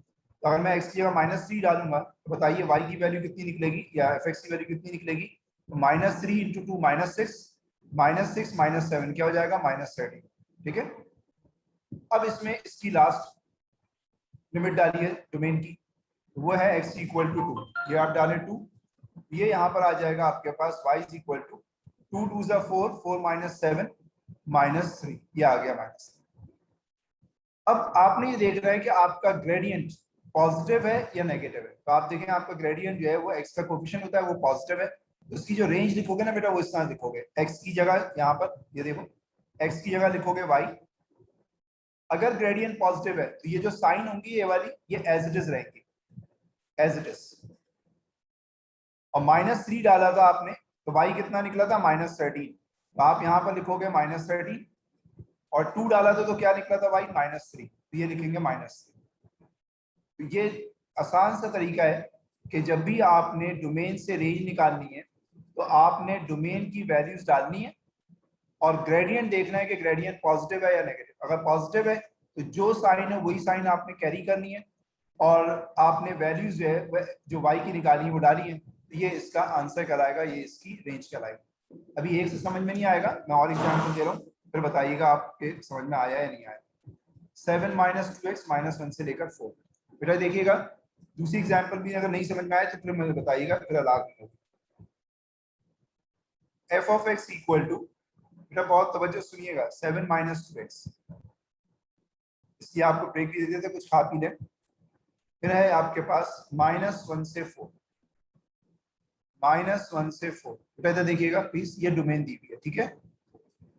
तो अगर मैं x की जगह -3 डालूंगा तो बताइए y की वैल्यू कितनी निकलेगी या fx की वैल्यू कितनी निकलेगी, तो -3 × 2 -6, -6 -7 क्या हो जाएगा, -13। ठीक है, अब इसमें इसकी लास्ट लिमिट डालिए डोमेन की, वो है x इक्वल टू 2, ये आप डालें 2, ये यहाँ पर आ जाएगा आपके पास y इज इक्वल टू 2 2 ज़ा 4, 4 - 7 -3, ये आ गया -3। अब आपने ये देखना है कि आपका ग्रेडियंट पॉजिटिव है या नेगेटिव है। तो आप देखें आपका ग्रेडियंट जो है वो x का कोफिशिएंट होता है वो पॉजिटिव है, तो उसकी जो रेंज लिखोगे ना बेटा वो इस तरह लिखोगे, x की जगह यहाँ पर ये देखो x की जगह लिखोगे y। अगर ग्रेडियंट पॉजिटिव है तो ये जो साइन होंगी ये वाली ये एज इट इज रहेंगी, एज इट इज। और -3 डाला था आपने तो y कितना निकला था, -13, तो आप यहाँ पर लिखोगे -13, और 2 डाला था तो क्या निकला था y, -3, तो ये लिखेंगे -3। तो ये आसान सा तरीका है कि जब भी आपने डोमेन से रेंज निकालनी है तो आपने डोमेन की वैल्यूज डालनी है और ग्रेडियंट देखना है कि ग्रेडियंट पॉजिटिव है या नेगेटिव। अगर पॉजिटिव है तो जो साइन है वही साइन आपने कैरी करनी है और आपने वैल्यूज जो है जो y की निकाली है वो डाली है, तो ये इसका आंसर कहलाएगा, ये इसकी रेंज कहलाएगी। अभी एक से समझ में नहीं आएगा, मैं और एग्जाम्पल दे रहा हूँ, फिर बताइएगा आपके समझ में आया या नहीं आया। 7 - 2x -1 से लेकर 4, बेटा देखिएगा दूसरी एग्जाम्पल भी अगर नहीं समझ में आए तो फिर मुझे बताइएगा, फिर अलाग नहीं होगी। f of x equal to, बेटा बहुत तवज्जो सुनिएगा, 7 - 2x, इसकी आपको ब्रेक भी दे देते कुछ खा पी लें। फिर है आपके पास -1 से 4, -1 से 4, बेटा इधर देखिएगा प्लीज, ये डोमेन दी हुई है। ठीक है,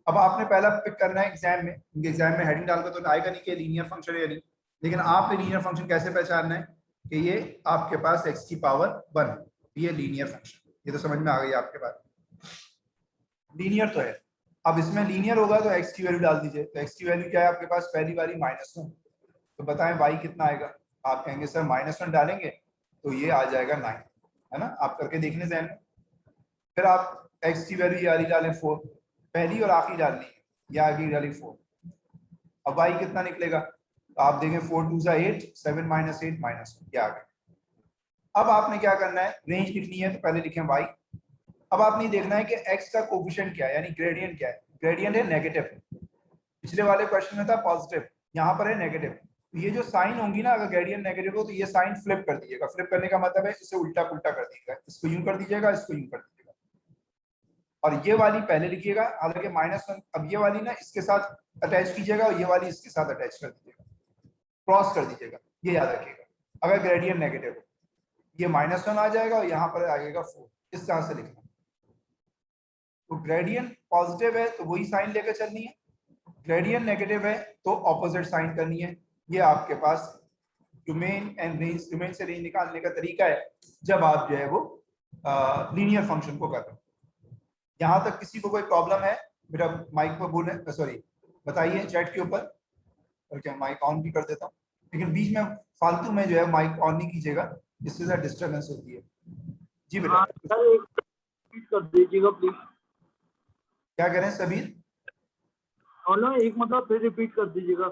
अब आपने पहला पिक करना है एग्जाम में, एग्जाम में हेडिंग डालकर तो आएगा नहीं कि लीनियर फंक्शन है या नहीं, लेकिन आपने लीनियर फंक्शन कैसे पहचानना है कि ये आपके पास x की पावर 1 है, ये लीनियर फंक्शन, ये तो समझ में आ गई आपके पास, लीनियर तो है। अब इसमें लीनियर होगा तो x की वैल्यू डाल दीजिए, तो x की वैल्यू क्या है आपके पास, पहली वाली -1, तो बताएं y कितना आएगा, आप कहेंगे सर -1 डालेंगे तो ये आ जाएगा 9, है ना, आप करके देखने से। फिर आप x की वैल्यू ये वाली डालें 4, पहली और आखिरी डालनी है, ये आखिरी डाली 4, अब y कितना निकलेगा, तो आप देखें 4 2 8, 7 -8 -1 क्या आ गया। अब आपने क्या करना है, रेंज लिखनी है तो पहले लिखें y। अब आपने देखना है कि x का कोफिशिएंट क्या है, यानी ग्रेडियंट क्या है। ग्रेडियंट है नेगेटिव, पिछले वाले क्वेश्चन में था पॉजिटिव, यहाँ पर है नेगेटिव। तो ये जो साइन होंगी ना, अगर ग्रेडियंट नेगेटिव हो तो ये साइन फ्लिप कर दीजिएगा। फ्लिप करने का मतलब है इसे उल्टा पुल्टा कर दीजिएगा, इसको यूं कर दीजिएगा, इसको यूं कर दीजिएगा। और ये वाली पहले लिखिएगा, हालांकि -1, अब ये वाली ना इसके साथ अटैच कीजिएगा और ये वाली इसके साथ अटैच कर दीजिएगा, क्रॉस कर दीजिएगा, ये याद रखिएगा। अगर ग्रेडियंट नेगेटिव हो ये -1 आ जाएगा और यहाँ पर आ जाएगा 4, इस तरह से लिखना। तो ग्रेडियंट पॉजिटिव है तो वही साइन लेकर चलनी है, ग्रेडियंट नेगेटिव है तो ऑपोजिट साइन करनी है। ये आपके पास डोमेन एंड रेंज, डोमेन से रेंज निकालने का तरीका है जब आप जो है वो लीनियर फंक्शन को कर रहे हो। यहाँ तक किसी को कोई प्रॉब्लम है मेरा माइक पर बोले, सॉरी बताइए चैट के ऊपर, और क्या माइक ऑन भी कर देता हूँ, लेकिन बीच में फालतू में जो है माइक ऑन नहीं कीजिएगा, इससे ज्यादा डिस्टर्बेंस होती है। जी बेटा कर दीजिएगा प्लीज। क्या कह रहे हैं सबीर? और ना एक मतलब फिर रिपीट कर दीजिएगा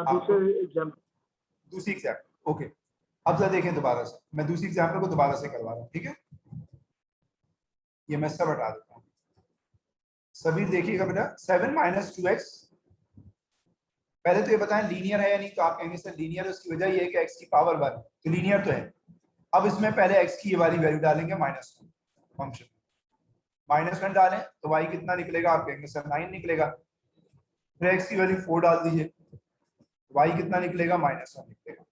दूसरे एग्जाम्पल। दूसरी एग्जाम्पल ओके, अब जरा देखें दोबारा से, मैं दूसरी एग्जाम्पल को दोबारा से करवा रहा हूँ, ठीक है। ये मैं सब हटा देता हूँ। सबीर देखिएगा बेटा, 7 - 2x, पहले तो ये बताएं लीनियर है या नहीं। तो आप कहेंगे सर लीनियर है, उसकी वजह ये है कि x की पावर 1, तो लीनियर तो है। अब इसमें पहले x की ये वाली वैल्यू डालेंगे -1 फंक्शन, -1 डालें तो y कितना निकलेगा, आप कहेंगे सर 9 निकलेगा। फिर x की वैल्यू 4 डाल दीजिए, y कितना निकलेगा, -1 निकलेगा।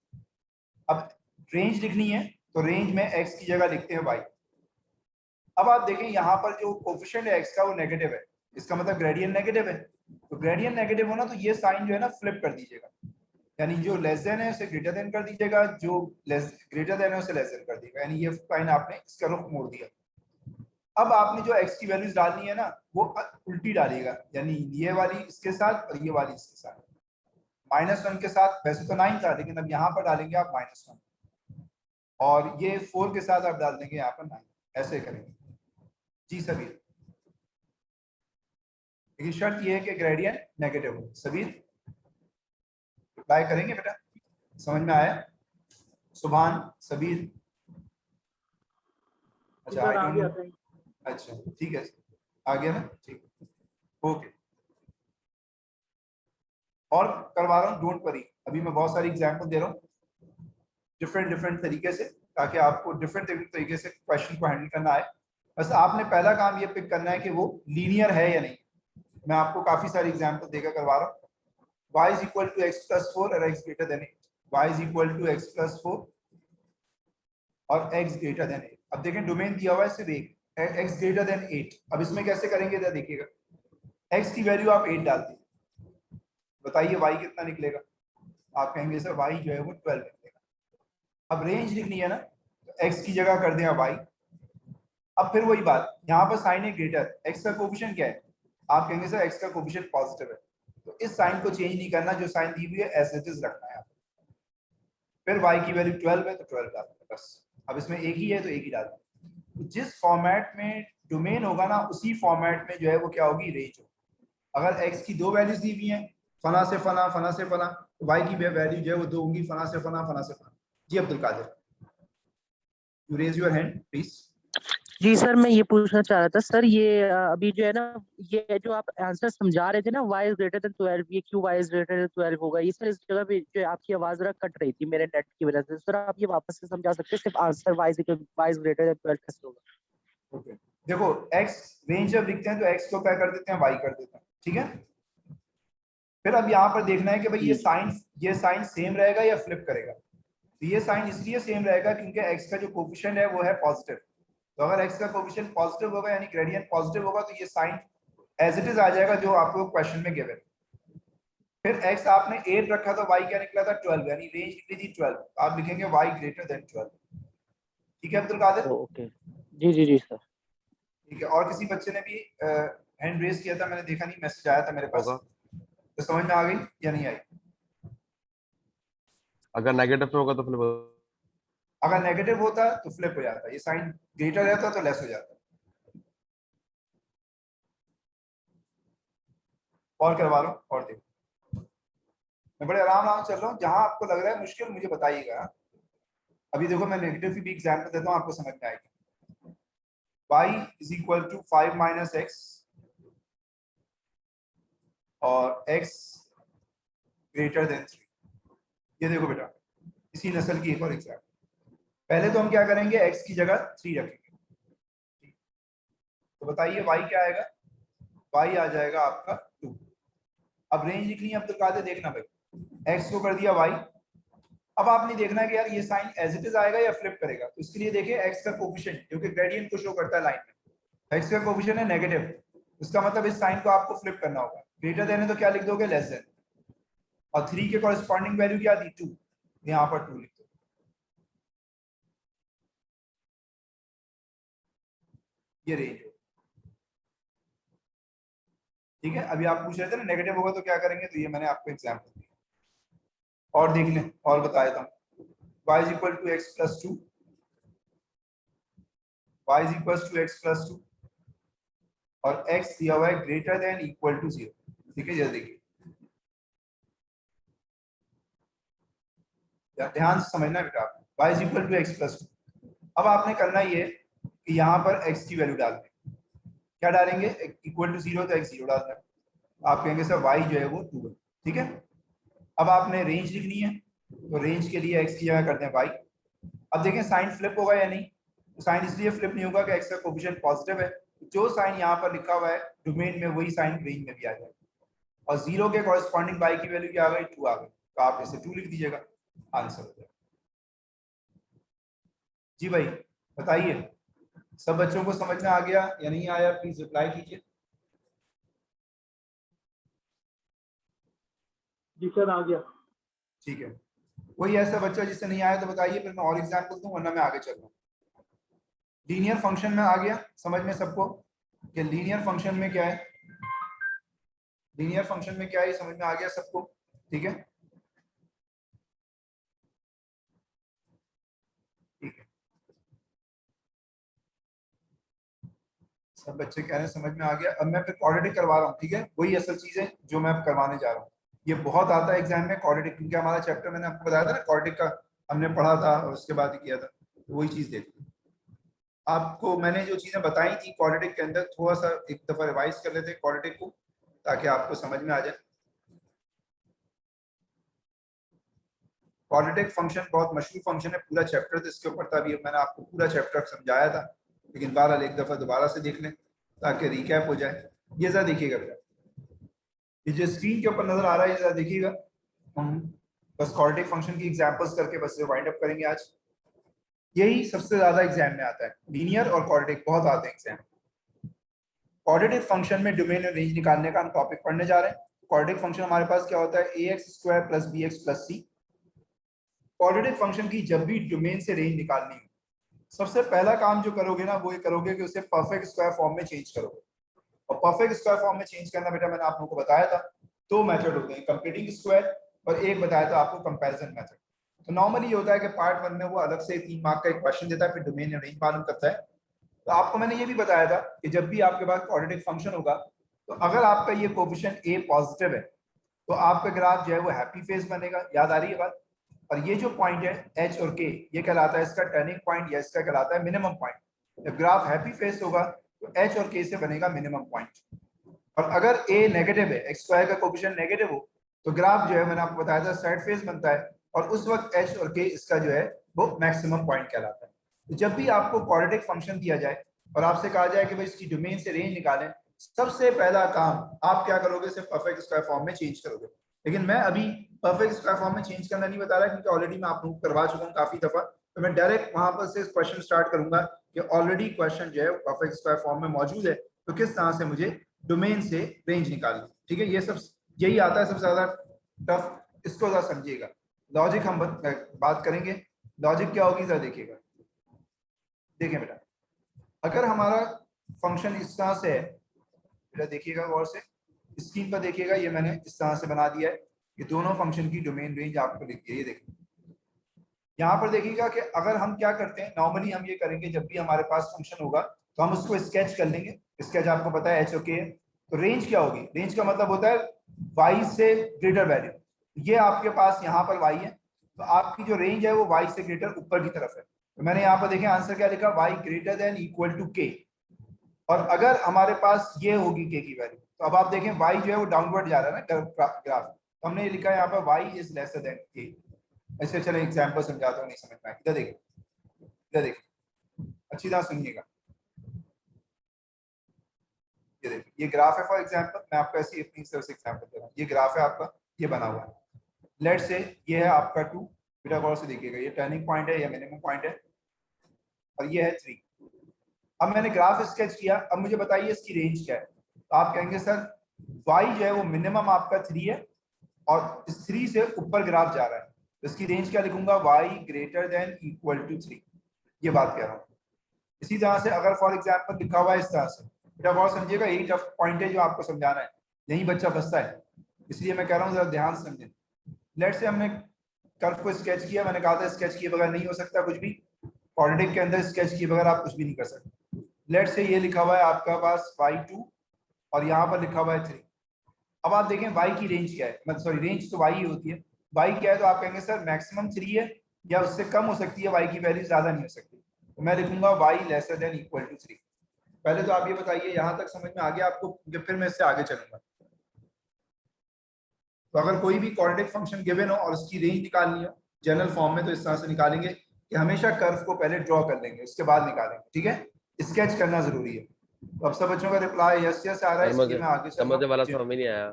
अब रेंज लिखनी है तो रेंज में x की जगह लिखते हैं y। अब आप देखें यहाँ पर जो कोफिशिएंट है x का वो नेगेटिव है, इसका मतलब ग्रेडियंट नेगेटिव है। तो ग्रेडियंट नेगेटिव होना तो ये साइन जो है ना फ्लिप कर दीजिएगा, यानी जो लेस देन है उसे ग्रेटर देन कर दीजिएगा, जो ग्रेटर देन है उसे लेस देन कर दीजिएगा, यानी ये साइन आपने इसका रुख मोड़ दिया। अब आपने जो x की वैल्यूज डालनी है ना वो उल्टी डालिएगा, यानी ये वाली इसके साथ और ये वाली इसके साथ। -1 के साथ वैसे तो 9 था, लेकिन अब यहाँ पर डालेंगे आप -1, और ये 4 के साथ आप डाल देंगे यहाँ पर 9, ऐसे करेंगे। जी सबीर, लेकिन शर्त ये है कि ग्रेडियंट नेगेटिव हो। सबीर रिप्लाई करेंगे बेटा, समझ में आया? सुभान, सबीर, अच्छा आई डोंट नो, अच्छा ठीक है, आ गया ना, ठीक है ओके। और करवा रहा हूँ, डोंट वरी, अभी मैं बहुत सारी एग्जाम्पल दे रहा हूँ डिफरेंट तरीके से, ताकि आपको डिफरेंट तरीके से क्वेश्चन को हैंडल करना आए। बस आपने पहला काम ये पिक करना है कि वो लीनियर है या नहीं। मैं आपको काफी सारी एग्जाम्पल देकर करवा रहा हूँ। y is equal to x plus 4 और x greater than 8, y is equal to x plus 4 और x greater than 8। अब देखें डोमेन दिया हुआ है सिर्फ एक, x greater than 8। अब इसमें कैसे करेंगे जरा देखिएगा, x की वैल्यू आप 8 डालते हैं, बताइए y कितना निकलेगा, आप कहेंगे सर y जो है वो 12 निकलेगा। अब रेंज लिखनी है ना, तो x की जगह कर दें y। अब फिर वही बात, यहाँ पर साइन है ग्रेटर, x का कोफिशिएंट क्या है, आप कहेंगे सर x का कोफिशिएंट पॉजिटिव है, तो इस साइन को चेंज नहीं करना, जो साइन दी हुई है एज इट इज रखना है। फिर y की वैल्यू 12 है तो 12 डालना है बस। अब इसमें एक ही है तो एक ही डालना है। तो जिस फॉर्मेट में डोमेन होगा ना उसी फॉर्मेट में जो है वो क्या होगी, रेंज होगी। अगर x की 2 वैल्यूज दी हुई हैं, फला से फला, फला से फला, तो y की वैल्यू जो है वो 2 होंगी, फला से फला, फला से फला। जी Abdul Qadir, you raise your hand please. जी सर, मैं ये पूछना चाह रहा था सर, ये अभी जो है ना, ये जो आप आंसर समझा रहे थे ना, y is greater than 12, ये क्यों y is greater than 12 होगा, ये सर इस जगह पे जो आपकी आवाज जरा कट रही थी मेरे नेट की वजह से। सर आप ये वापस से समझा सकते हैं, सिर्फ answer y is greater than 12 कैसे होगा? ओके देखो, x रेंज जब लिखते हैं तो x को क्या कर देते हैं, y कर देते हैं, ठीक है। फिर अब यहाँ पर देखना है कि भाई ये साइन सेम रहेगा या फ्लिप करेगा। तो ये साइन इसलिए सेम रहेगा क्योंकि x का जो कोफिशिएंट है वो है पॉजिटिव। तो अगर x का कोफिशिएंट पॉजिटिव होगा यानी ग्रेडियंट पॉजिटिव होगा, तो ये साइन एज इट इज आ जाएगा जो आपको क्वेश्चन में गिवन। फिर x आपने 8 रखा तो y क्या निकला था, 12, यानी रेंज निकली थी 12, आप लिखेंगे y ग्रेटर देन 12। ठीक है अब्दुल कादिर? ओके जी सर। ठीक है, और किसी बच्चे ने भी हैंड रेज किया था, मैंने देखा नहीं, मैसेज आया था मेरे पास, तो समझ में आ गई या नहीं आई? अगर नेगेटिव में होगा तो फिर अगर नेगेटिव होता तो फ्लिप हो जाता, ये साइन ग्रेटर रहता तो लेस हो जाता। और करवा लो और देखो, मैं बड़े आराम आराम चल रहा हूँ, जहां आपको लग रहा है मुश्किल मुझे बताइएगा। अभी देखो मैं नेगेटिव की भी एग्जाम्पल देता हूँ, आपको समझ में आएगी। y is equal to 5 minus x और x ग्रेटर देन 3। ये देखो बेटा, इसी नस्ल की एक और एग्जाम्पल। पहले तो हम क्या करेंगे, x की जगह 3 रखेंगे। तो बताइए y क्या आएगा, y आ जाएगा आपका 2। अब रेंज लिखनी है अब्दुल कादिर, देखना भाई, x को कर दिया y। अब आपने देखना है कि यार ये साइन एज इट इज आएगा या फ्लिप करेगा। तो इसके लिए देखिए x का कोफिशिएंट जो कि ग्रेडियंट को शो करता है लाइन में, x का कोफिशिएंट है नेगेटिव, इसका मतलब इस साइन को आपको फ्लिप करना होगा। ग्रेटर देन है तो क्या लिख दोगे, लेस देन। और 3 के कॉरेस्पॉन्डिंग वैल्यू क्या दी, 2, यहाँ पर 2 लिख दो। ये रेंज हो, ठीक है। अभी आप पूछ रहे थे ना नेगेटिव होगा तो क्या करेंगे, तो ये मैंने आपको एग्जाम्पल दिया। और देख लें और बता देता हूँ, y is equal to x plus 2, y is equal to x plus 2 और x दिया हुआ है ग्रेटर देन इक्वल टू 0। ठीक है, जल्दी देखिए, ध्यान से समझना बेटा। y is equal to x plus 2। अब आपने करना ये कि यहाँ पर x की वैल्यू डाल दें। क्या डालेंगे, इक्वल टू 0 तो x 0 डाल दें। आप कहेंगे सर y जो है वो 2 है। ठीक है, अब आपने रेंज लिखनी है, तो रेंज के लिए x की जगह करते हैं y। अब देखें साइन फ्लिप होगा या नहीं। तो साइन इसलिए फ्लिप नहीं होगा कि x का कोफिशिएंट पॉजिटिव है, जो साइन यहाँ पर लिखा हुआ है डोमेन में वही साइन रेंज में भी आ जाएगा। और 0 के कॉरेस्पॉन्डिंग y की वैल्यू क्या आ गई, 2 आ गई। तो आप इसे 2 लिख दीजिएगा, आंसर हो जाएगा। जी भाई बताइए, सब बच्चों को समझ में आ गया या नहीं आया, प्लीज रिप्लाई कीजिए। जी सर आ गया। ठीक है, कोई ऐसा बच्चा जिससे नहीं आया तो बताइए, फिर मैं और एग्जाम्पल दूं, वरना मैं आगे चल रहा हूँ। लीनियर फंक्शन में आ गया समझ में सबको कि लीनियर फंक्शन में क्या है, लीनियर फंक्शन में क्या है समझ में आ गया सबको। ठीक है, ठीक है, सब बच्चे कह रहे हैं समझ में आ गया। अब मैं फिर क्वाड्रेटिक करवा रहा हूँ। ठीक है, वही असल चीज है जो मैं करवाने जा रहा हूँ। ये बहुत आता है एग्जाम में क्वाड्रेटिक, क्योंकि हमारा चैप्टर मैंने आपको बताया था ना क्वाड्रेटिक का, हमने पढ़ा था और उसके बाद ही किया था। तो वही चीज देखते आपको मैंने जो चीजें बताई थी क्वाड्रेटिक के अंदर, थोड़ा सा एक दफा रिवाइज कर लेते हैं क्वाड्रेटिक को, ताकि आपको समझ में आ जाए। क्वाड्रेटिक फंक्शन बहुत मशहूर फंक्शन है, पूरा चैप्टर तो इसके ऊपर था, अभी मैंने आपको पूरा चैप्टर समझाया था, लेकिन बहरहाल एक दफा दोबारा से देख लें ताकि रिकैप हो जाए। ये जरा देखिएगा बेटा, ये जो स्क्रीन के ऊपर नजर आ रहा है ये जरा देखिएगा। हम बस क्वाड्रेटिक फंक्शन की एग्जांपल्स करके बस वाइंड अप करेंगे आज। यही सबसे ज्यादा एग्जाम में आता है, लीनियर और क्वाड्रेटिक बहुत आते हैं एग्जाम। क्वाड्रेटिक फंक्शन में डोमेन और रेंज निकालने का हम टॉपिक पढ़ने जा रहे हैं। क्वाड्रेटिक फंक्शन हमारे पास क्या होता है, ax² + bx + c। Quadratic function की जब भी डोमेन से रेंज निकालनी हो, सबसे पहला काम जो करोगे ना वो ये करोगे कि उसे परफेक्ट स्क्वायर फॉर्म में चेंज करोगे। और परफेक्ट स्क्वायर फॉर्म में चेंज करना बेटा मैंने आप लोगों को बताया था, 2 मेथड होते हैं, कंप्लीटिंग स्क्वायर और एक बताया था आपको कंपैरिजन मेथड। तो नॉर्मली ये होता है कि पार्ट 1 में वो अलग से 3 मार्क का एक क्वेश्चन देता है, फिर डोमेन और रेंज मालूम करता है। तो आपको मैंने ये भी बताया था कि जब भी आपके पास क्वाड्रेटिक फंक्शन होगा, तो अगर आपका ये कोफिशिएंट a पॉजिटिव है तो आपका ग्राफ जो है वो हैप्पी फेस बनेगा। याद आ रही है बात। और ये जो पॉइंट है h और k, ये कहलाता है इसका टर्निंग पॉइंट या इसका कहलाता है मिनिमम पॉइंट। जब ग्राफ हैप्पी फेस होगा तो h और k से बनेगा मिनिमम पॉइंट। और अगर a नेगेटिव है, x² का कोफिशिएंट नेगेटिव हो, तो ग्राफ जो है मैंने आपको बताया था सैड फेस बनता है, और उस वक्त h और k इसका जो है वो मैक्सिमम पॉइंट कहलाता है। तो जब भी आपको क्वाड्रेटिक फंक्शन दिया जाए और आपसे कहा जाए कि भाई इसकी डोमेन से रेंज निकालें, सबसे पहला काम आप क्या करोगे, सिर्फ परफेक्ट स्क्वायर फॉर्म में चेंज करोगे। लेकिन मैं अभी परफेक्ट स्क्वायर फॉर्म में चेंज करना नहीं बता रहा, क्योंकि ऑलरेडी मैं आप लोगों को करवा चुका हूँ काफी दफा। तो मैं डायरेक्ट वहां पर से क्वेश्चन स्टार्ट करूंगा कि ऑलरेडी क्वेश्चन जो है परफेक्ट स्क्वायर फॉर्म में मौजूद है, तो किस तरह से मुझे डोमेन से रेंज निकालनी। ठीक है, ये सब यही आता है सबसे ज्यादा टफ, इसको जरा समझिएगा। लॉजिक हम बात करेंगे, लॉजिक क्या होगी जरा देखिएगा। देखिए बेटा, अगर हमारा फंक्शन इस तरह से है, बेटा देखिएगा गौर से, स्क्रीन पर देखिएगा, ये मैंने इस तरह से बना दिया है। ये दोनों फंक्शन की डोमेन रेंज आपको लिख दी है, ये देखिए। यहाँ पर देखिएगा कि अगर हम क्या करते हैं, नॉर्मली हम ये करेंगे जब भी हमारे पास फंक्शन होगा तो हम उसको स्केच कर लेंगे। स्केच आपको पता है h और k है। तो रेंज क्या होगी, रेंज का मतलब होता है y से ग्रेटर वैल्यू। ये आपके पास यहाँ पर y है, तो आपकी जो रेंज है वो y से ग्रेटर ऊपर की तरफ है। तो मैंने यहाँ पर देखें आंसर क्या लिखा, y greater than equal to k। और अगर हमारे पास ये होगी k की वैल्यू, तो अब आप देखें y जो है वो डाउनवर्ड जा रहा है ना ग्राफ, तो हमने ये लिखा है यहाँ पर y is lesser than k। ऐसे चलो एग्जांपल समझाता हूँ, नहीं समझ में आया इधर देखिए, इधर देखिए अच्छी तरह सुनिएगा। ये देखिए ये ग्राफ है, फॉर एग्जांपल मैं आपको ऐसी अपनी तरफ से एग्जांपल दे रहा हूँ। ये ग्राफ है आपका, ये बना हुआ है, लेट्स से ये है आपका 2, बेटा गौर से देखिएगा, ये टर्निंग पॉइंट है या मिनिमम पॉइंट है, और ये है 3। अब मैंने ग्राफ स्केच किया, अब मुझे बताइए इसकी रेंज क्या है। तो आप कहेंगे सर y जो है वो मिनिमम आपका 3 है और इस 3 से ऊपर ग्राफ जा रहा है, तो इसकी रेंज क्या लिखूंगा, y greater than equal to 3। ये बात कह रहा हूँ। इसी तरह से अगर फॉर एग्जांपल लिखा हुआ है इस तरह से, बेटा बहुत समझिएगा, यही टफ पॉइंट है जो आपको समझाना है, यही बच्चा फंसता है, इसलिए मैं कह रहा हूँ जरा ध्यान से समझें। लेट से हमने कर्व को स्केच किया, मैंने कहा था स्केच किए बगैर नहीं हो सकता कुछ भी, क्वाड्रेटिक के अंदर स्केच किए बगैर आप कुछ भी नहीं कर सकते। लेट से ये लिखा हुआ है आपका पास y2 और यहाँ पर लिखा हुआ है 3। अब आप देखें y की रेंज क्या है, मतलब सॉरी रेंज तो y ही होती है, y क्या है, तो आप कहेंगे सर मैक्सिमम 3 है या उससे कम हो सकती है, y की वैल्यू ज्यादा नहीं हो सकती, तो मैं लिखूंगा y lesser than equal to 3। पहले तो आप ये बताइए यहाँ तक समझ में आ गया आपको, फिर मैं इससे आगे चलूंगा। तो अगर कोई भी क्वाड्रेटिक फंक्शन गिवन हो और उसकी रेंज निकालनी हो जनरल फॉर्म में, तो इस तरह से निकालेंगे कि हमेशा कर्व को पहले ड्रॉ कर लेंगे, उसके बाद निकालेंगे, ठीक है, स्केच करना जरूरी है। तो अब सब बच्चों का रिप्लाई यस यस आ रहा है, इसलिए मैं आगे चल रहा समझ वाला हूं। समझ में नहीं आया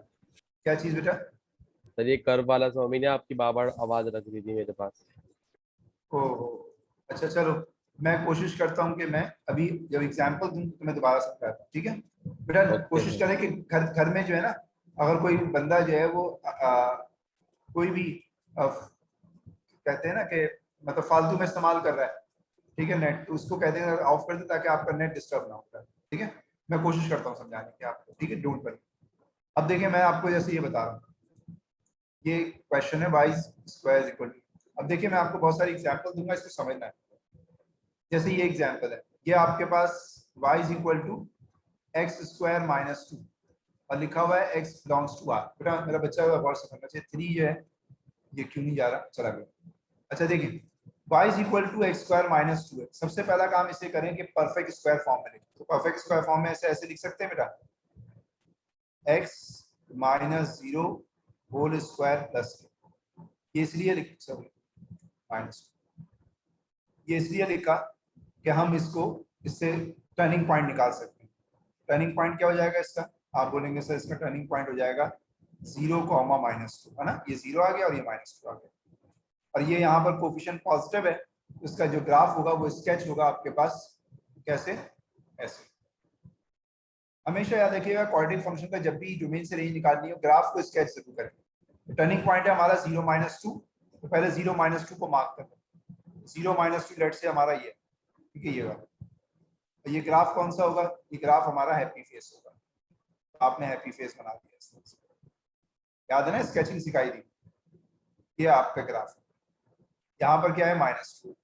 क्या चीज बेटा? सर, ये कर्व वाला समझ में नहीं आया, आपकी बार आवाज रख दी थी मेरे पास। ओ अच्छा, चलो मैं कोशिश करता हूँ कि मैं अभी जब एग्जाम्पल दूँ तो मैं दोबारा समझाता हूँ, ठीक है बेटा। ओके कोशिश सर। करें कि घर में जो है ना, अगर कोई बंदा जो है वो कोई भी कहते हैं ना कि मतलब फालतू में इस्तेमाल कर रहा है, ठीक है, नेट, तो उसको कहते हैं ऑफ कर दे ताकि आपका नेट डिस्टर्ब ना हो, ठीक है। मैं कोशिश करता हूँ समझाने की आपको, ठीक है, डोंट वरी। अब देखिए मैं आपको जैसे ये बता रहा हूँ, ये क्वेश्चन है y square is equal to, अब देखिए मैं आपको बहुत सारी एग्जांपल दूंगा, इसको समझना है। जैसे ये एग्जांपल है, ये आपके पास y is equal to x square minus 2 और लिखा हुआ है x बिलोंग्स टू r। बेटा मेरा बच्चा गौर से समझना चाहिए, 3 जो है ये क्यों नहीं जा रहा, चला गया। अच्छा देखिए y is equal to x square minus 2 है, सबसे पहला काम इसे करें कि परफेक्ट स्क्वायर फॉर्म में लिखें। तो परफेक्ट स्क्वायर फॉर्म में ऐसे लिख सकते हैं बेटा, x minus 0 whole square plus, ये इसलिए लिख सकते माइनस, ये इसलिए लिखा कि हम इसको इससे टर्निंग पॉइंट निकाल सकते हैं। टर्निंग पॉइंट क्या हो जाएगा इसका, आप बोलेंगे सर इसका टर्निंग पॉइंट हो जाएगा 0, -2, है ना, ये 0 आ गया और ये -2 आ गया, और ये यहाँ पर कोफिशिएंट पॉजिटिव है, उसका जो ग्राफ होगा वो स्केच होगा आपके पास कैसे, ऐसे। हमेशा याद रखिएगा क्वाड्रेटिक फंक्शन का जब भी डोमेन से रेंज निकालनी हो, ग्राफ को स्केच जरूर करें। टर्निंग पॉइंट है हमारा 0, -2, तो पहले 0, -2 को मार्क कर लें। 0, -2 लेट से हमारा ये, ठीक है, ये वाला। ये ग्राफ कौन सा होगा, ये ग्राफ हमारा हैप्पी फेस होगा, तो आपने हैप्पी फेस बना दिया, याद है ना, स्केचिंग सिखाई थी। ये आपका ग्राफ है, यहाँ पर क्या है -2।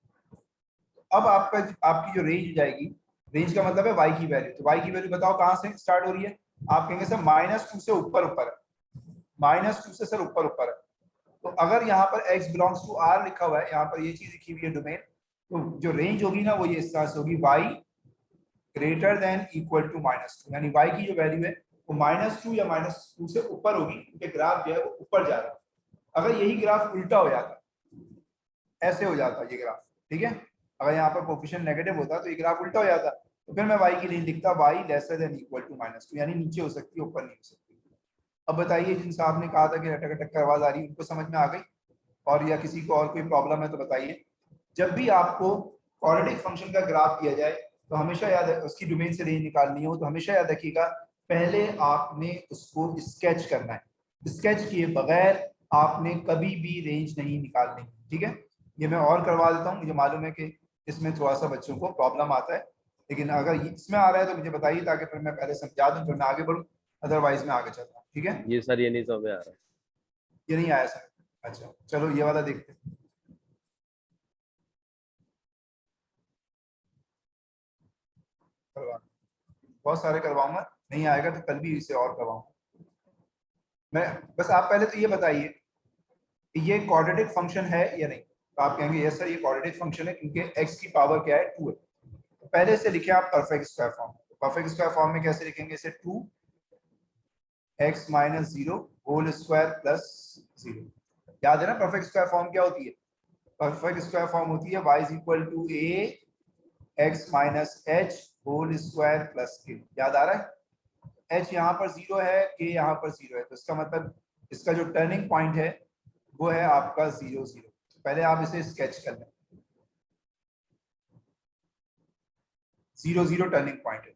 अब आपकी जो रेंज जाएगी, रेंज का मतलब है y की वैल्यू, तो y की वैल्यू बताओ कहाँ से स्टार्ट हो रही है, आप कहेंगे सर -2 से ऊपर ऊपर है, -2 से सर ऊपर ऊपर है। तो अगर यहाँ पर x बिलोंग्स टू r लिखा हुआ है, यहाँ पर ये चीज लिखी हुई है डोमेन, तो जो रेंज होगी ना वो ये इस तरह से होगी, y greater than equal to -2, यानी y की जो वैल्यू है वो -2 या -2 से ऊपर होगी, क्योंकि ग्राफ जो है वो ऊपर जा रहा है। अगर यही ग्राफ उल्टा हो जाता, ऐसे हो जाता ये ग्राफ, ठीक है, अगर यहाँ पर कोफिशिएंट नेगेटिव होता तो ये ग्राफ उल्टा हो जाता, तो फिर मैं y की रेंज लिखता y lesser than equal to -2, यानी नीचे हो सकती है, ऊपर नहीं हो सकती। अब बताइए जिन साहब ने कहा था कि अटक अटक आवाज आ रही है, उनको समझ में आ गई, और या किसी को और कोई प्रॉब्लम है तो बताइए। जब भी आपको क्वाड्रेटिक फंक्शन का ग्राफ दिया जाए तो हमेशा याद है, उसकी डोमेन से रेंज निकालनी हो तो हमेशा याद रखिएगा पहले आपने उसको स्केच करना है, स्केच किए बगैर आपने कभी भी रेंज नहीं निकालनी, ठीक है। ये मैं और करवा देता हूँ, मुझे मालूम है कि इसमें थोड़ा सा बच्चों को प्रॉब्लम आता है, लेकिन अगर इसमें आ रहा है तो मुझे बताइए, ताकि फिर मैं पहले समझा दूं फिर मैं आगे बढ़ूँ, अदरवाइज मैं आगे चलता हूँ, ठीक है। ये सर ये नहीं समझ में आ रहा। ये नहीं आया सर, अच्छा चलो ये वाला देखते हैं। बहुत सारे करवाऊंगा, नहीं आएगा तो कल भी इसे और करवाऊंगा मैं। बस आप पहले तो ये बताइए ये क्वाड्रेटिक फंक्शन है या नहीं, तो आप कहेंगे यस सर ये क्वाड्रेटिक फंक्शन है क्योंकि x की पावर क्या है 2 है। तो पहले से लिखे आप perfect square form. Perfect square form में कैसे लिखेंगे इसे 2x minus 0 whole square plus 0। याद है ना परफेक्ट स्क्वायर फॉर्म क्या होती है? परफेक्ट स्क्वायर फॉर्म होती है y is equal to a x minus h whole square plus k। याद आ रहा है? h यहाँ पर 0 है, k यहाँ पर 0 है, तो इसका मतलब इसका जो टर्निंग पॉइंट है वो है आपका 0 0। पहले आप इसे स्केच कर लें। 0 0 टर्निंग पॉइंट है।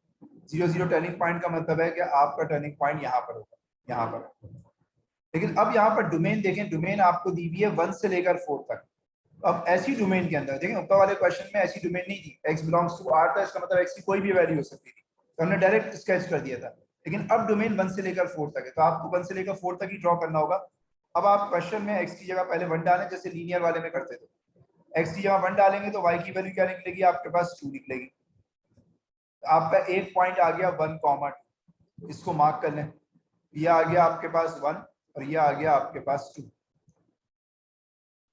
0 0 टर्निंग पॉइंट का मतलब है कि आपका टर्निंग पॉइंट यहाँ पर होगा, यहाँ पर। लेकिन अब यहाँ पर डोमेन देखें, डोमेन आपको दी हुई है 1 से लेकर 4 तक। अब ऐसी डोमेन के अंदर देखें, ऊपर वाले क्वेश्चन में ऐसी डोमेन नहीं थी, x बिलोंग्स टू r था, इसका मतलब x की कोई भी वैल्यू हो सकती थी, तो हमने डायरेक्ट स्केच कर दिया था। लेकिन अब डोमेन 1 से लेकर 4 तक है, तो आपको 1 से लेकर 4 तक ही ड्रॉ करना होगा। अब आप क्वेश्चन में x की जगह पहले 1 डालें, जैसे लीनियर वाले में करते थे। x की जगह 1 डालेंगे तो y की वैल्यू क्या निकलेगी? आपके पास 2 निकलेगी। आपका एक पॉइंट आ गया 1, इसको मार्क कर लें। ये आ गया आपके पास 1 और ये आ गया आपके पास 2।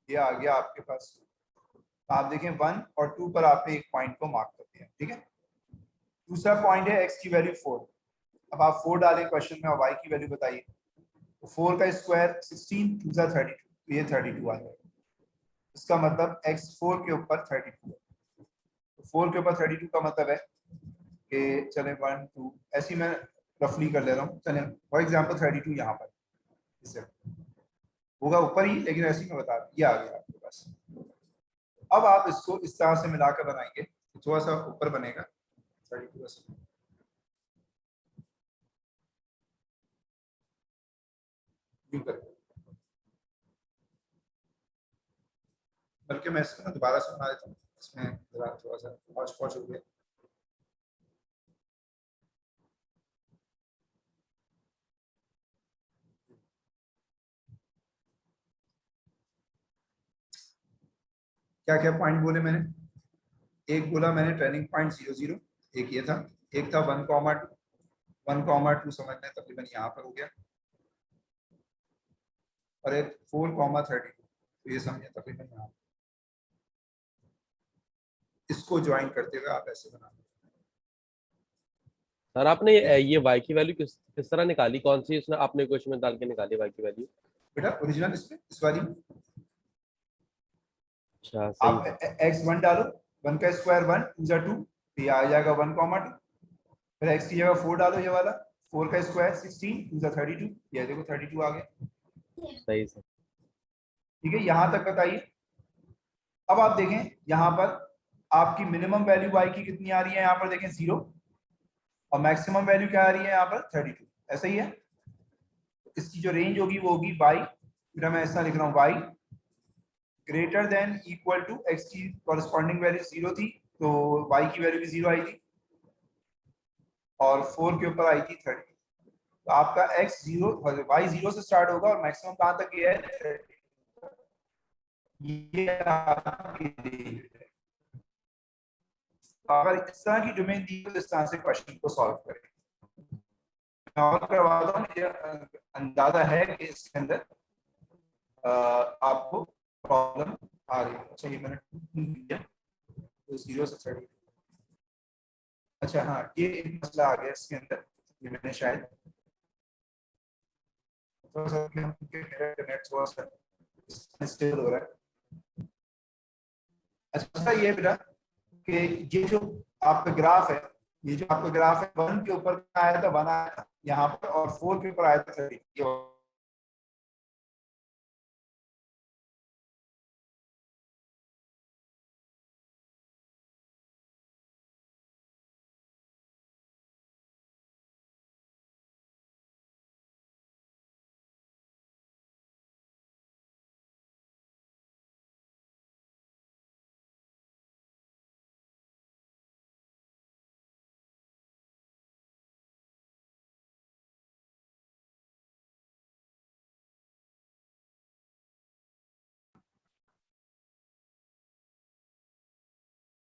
ये आ गया आपके पास 2। आप देखें 1 और 2 पर आपने एक पॉइंट को मार्क कर दिया, ठीक है। दूसरा पॉइंट है x की वैल्यू 4। अब आप 4 डालें क्वेश्चन में और y की वैल्यू बताइए। तो 4 का स्क्वायर 16, 2 सा 32, तो ये 32 आ जाएगा। इसका मतलब x 4 के ऊपर 32 है। तो 4 के ऊपर 32 का मतलब है कि चले 1 2 ऐसी मैं रफली कर ले रहा हूँ। चले फॉर एग्जांपल 32 यहाँ पर इससे होगा ऊपर ही, लेकिन ऐसी मैं बता दूँ ये आ गया आपके पास। अब आप इसको इस तरह से मिलाकर बनाएंगे, थोड़ा सा ऊपर बनेगा 32 ऐसे। बल्कि मैं इसको दोबारा से बना देता हूँ, इसमें जरा थोड़ा सा हौच-पौच हो गया। क्या क्या पॉइंट बोले मैंने? एक बोला मैंने टर्निंग पॉइंट 0 0, एक ये था, एक था 1,2 1,2 समझना है तकरीबन यहाँ पर हो गया, और एक 4,32, तो ये समझे तकरीबन यहाँ। इसको ज्वाइन करते हुए आप ऐसे बना। सर आपने ये y की वैल्यू किस तरह निकाली? कौन सी उसने आपने इक्वेशन में डाल के निकाली y की वैल्यू? बेटा ओरिजिनल इसमें इस वाली अच्छा आप सही। x1 डालो, 1 का स्क्वायर 1 2 जा 2, तो ये आ जाएगा 1,2। फिर x की जगह 4 डालो, ये वाला 4 का स्क्वायर 16 2 जा 32, ये देखो 32 आ गया। सही सर। ठीक है, यहाँ तक बताइए। अब आप देखें यहाँ पर आपकी मिनिमम वैल्यू y की कितनी आ रही है, यहाँ पर देखें 0, और मैक्सिमम वैल्यू क्या आ रही है यहाँ पर 32, ऐसा ही है। इसकी जो रेंज होगी वो होगी y, फिर मैं ऐसा लिख रहा हूँ y greater than equal to x की कॉरेस्पॉन्डिंग वैल्यू 0 थी, तो y की वैल्यू भी 0 आई थी, और 4 के ऊपर आई थी 30। तो आपका x 0 y 0 से स्टार्ट होगा और मैक्सिमम कहाँ तक ये है 30। ये आपकी रेंज है। अगर इस तरह की डोमेन दी तो इस तरह से क्वेश्चन को सॉल्व करें। मैं और करवाता हूँ, मुझे अंदाजा है कि इसके अंदर आपको प्रॉब्लम आ रही है। अच्छा ये मैंने दिया तो 0 से 30। अच्छा हाँ, ये एक मसला आ गया इसके अंदर, ये मैंने शायद थोड़ा सा मेरा इंटरनेट थोड़ा सा अनस्टेबल हो रहा है। अच्छा ये बेटा कि ये जो आपका ग्राफ है, ये जो आपका ग्राफ है 1 के ऊपर आया था 1 आया था यहाँ पर, और 4 के ऊपर आया था 30।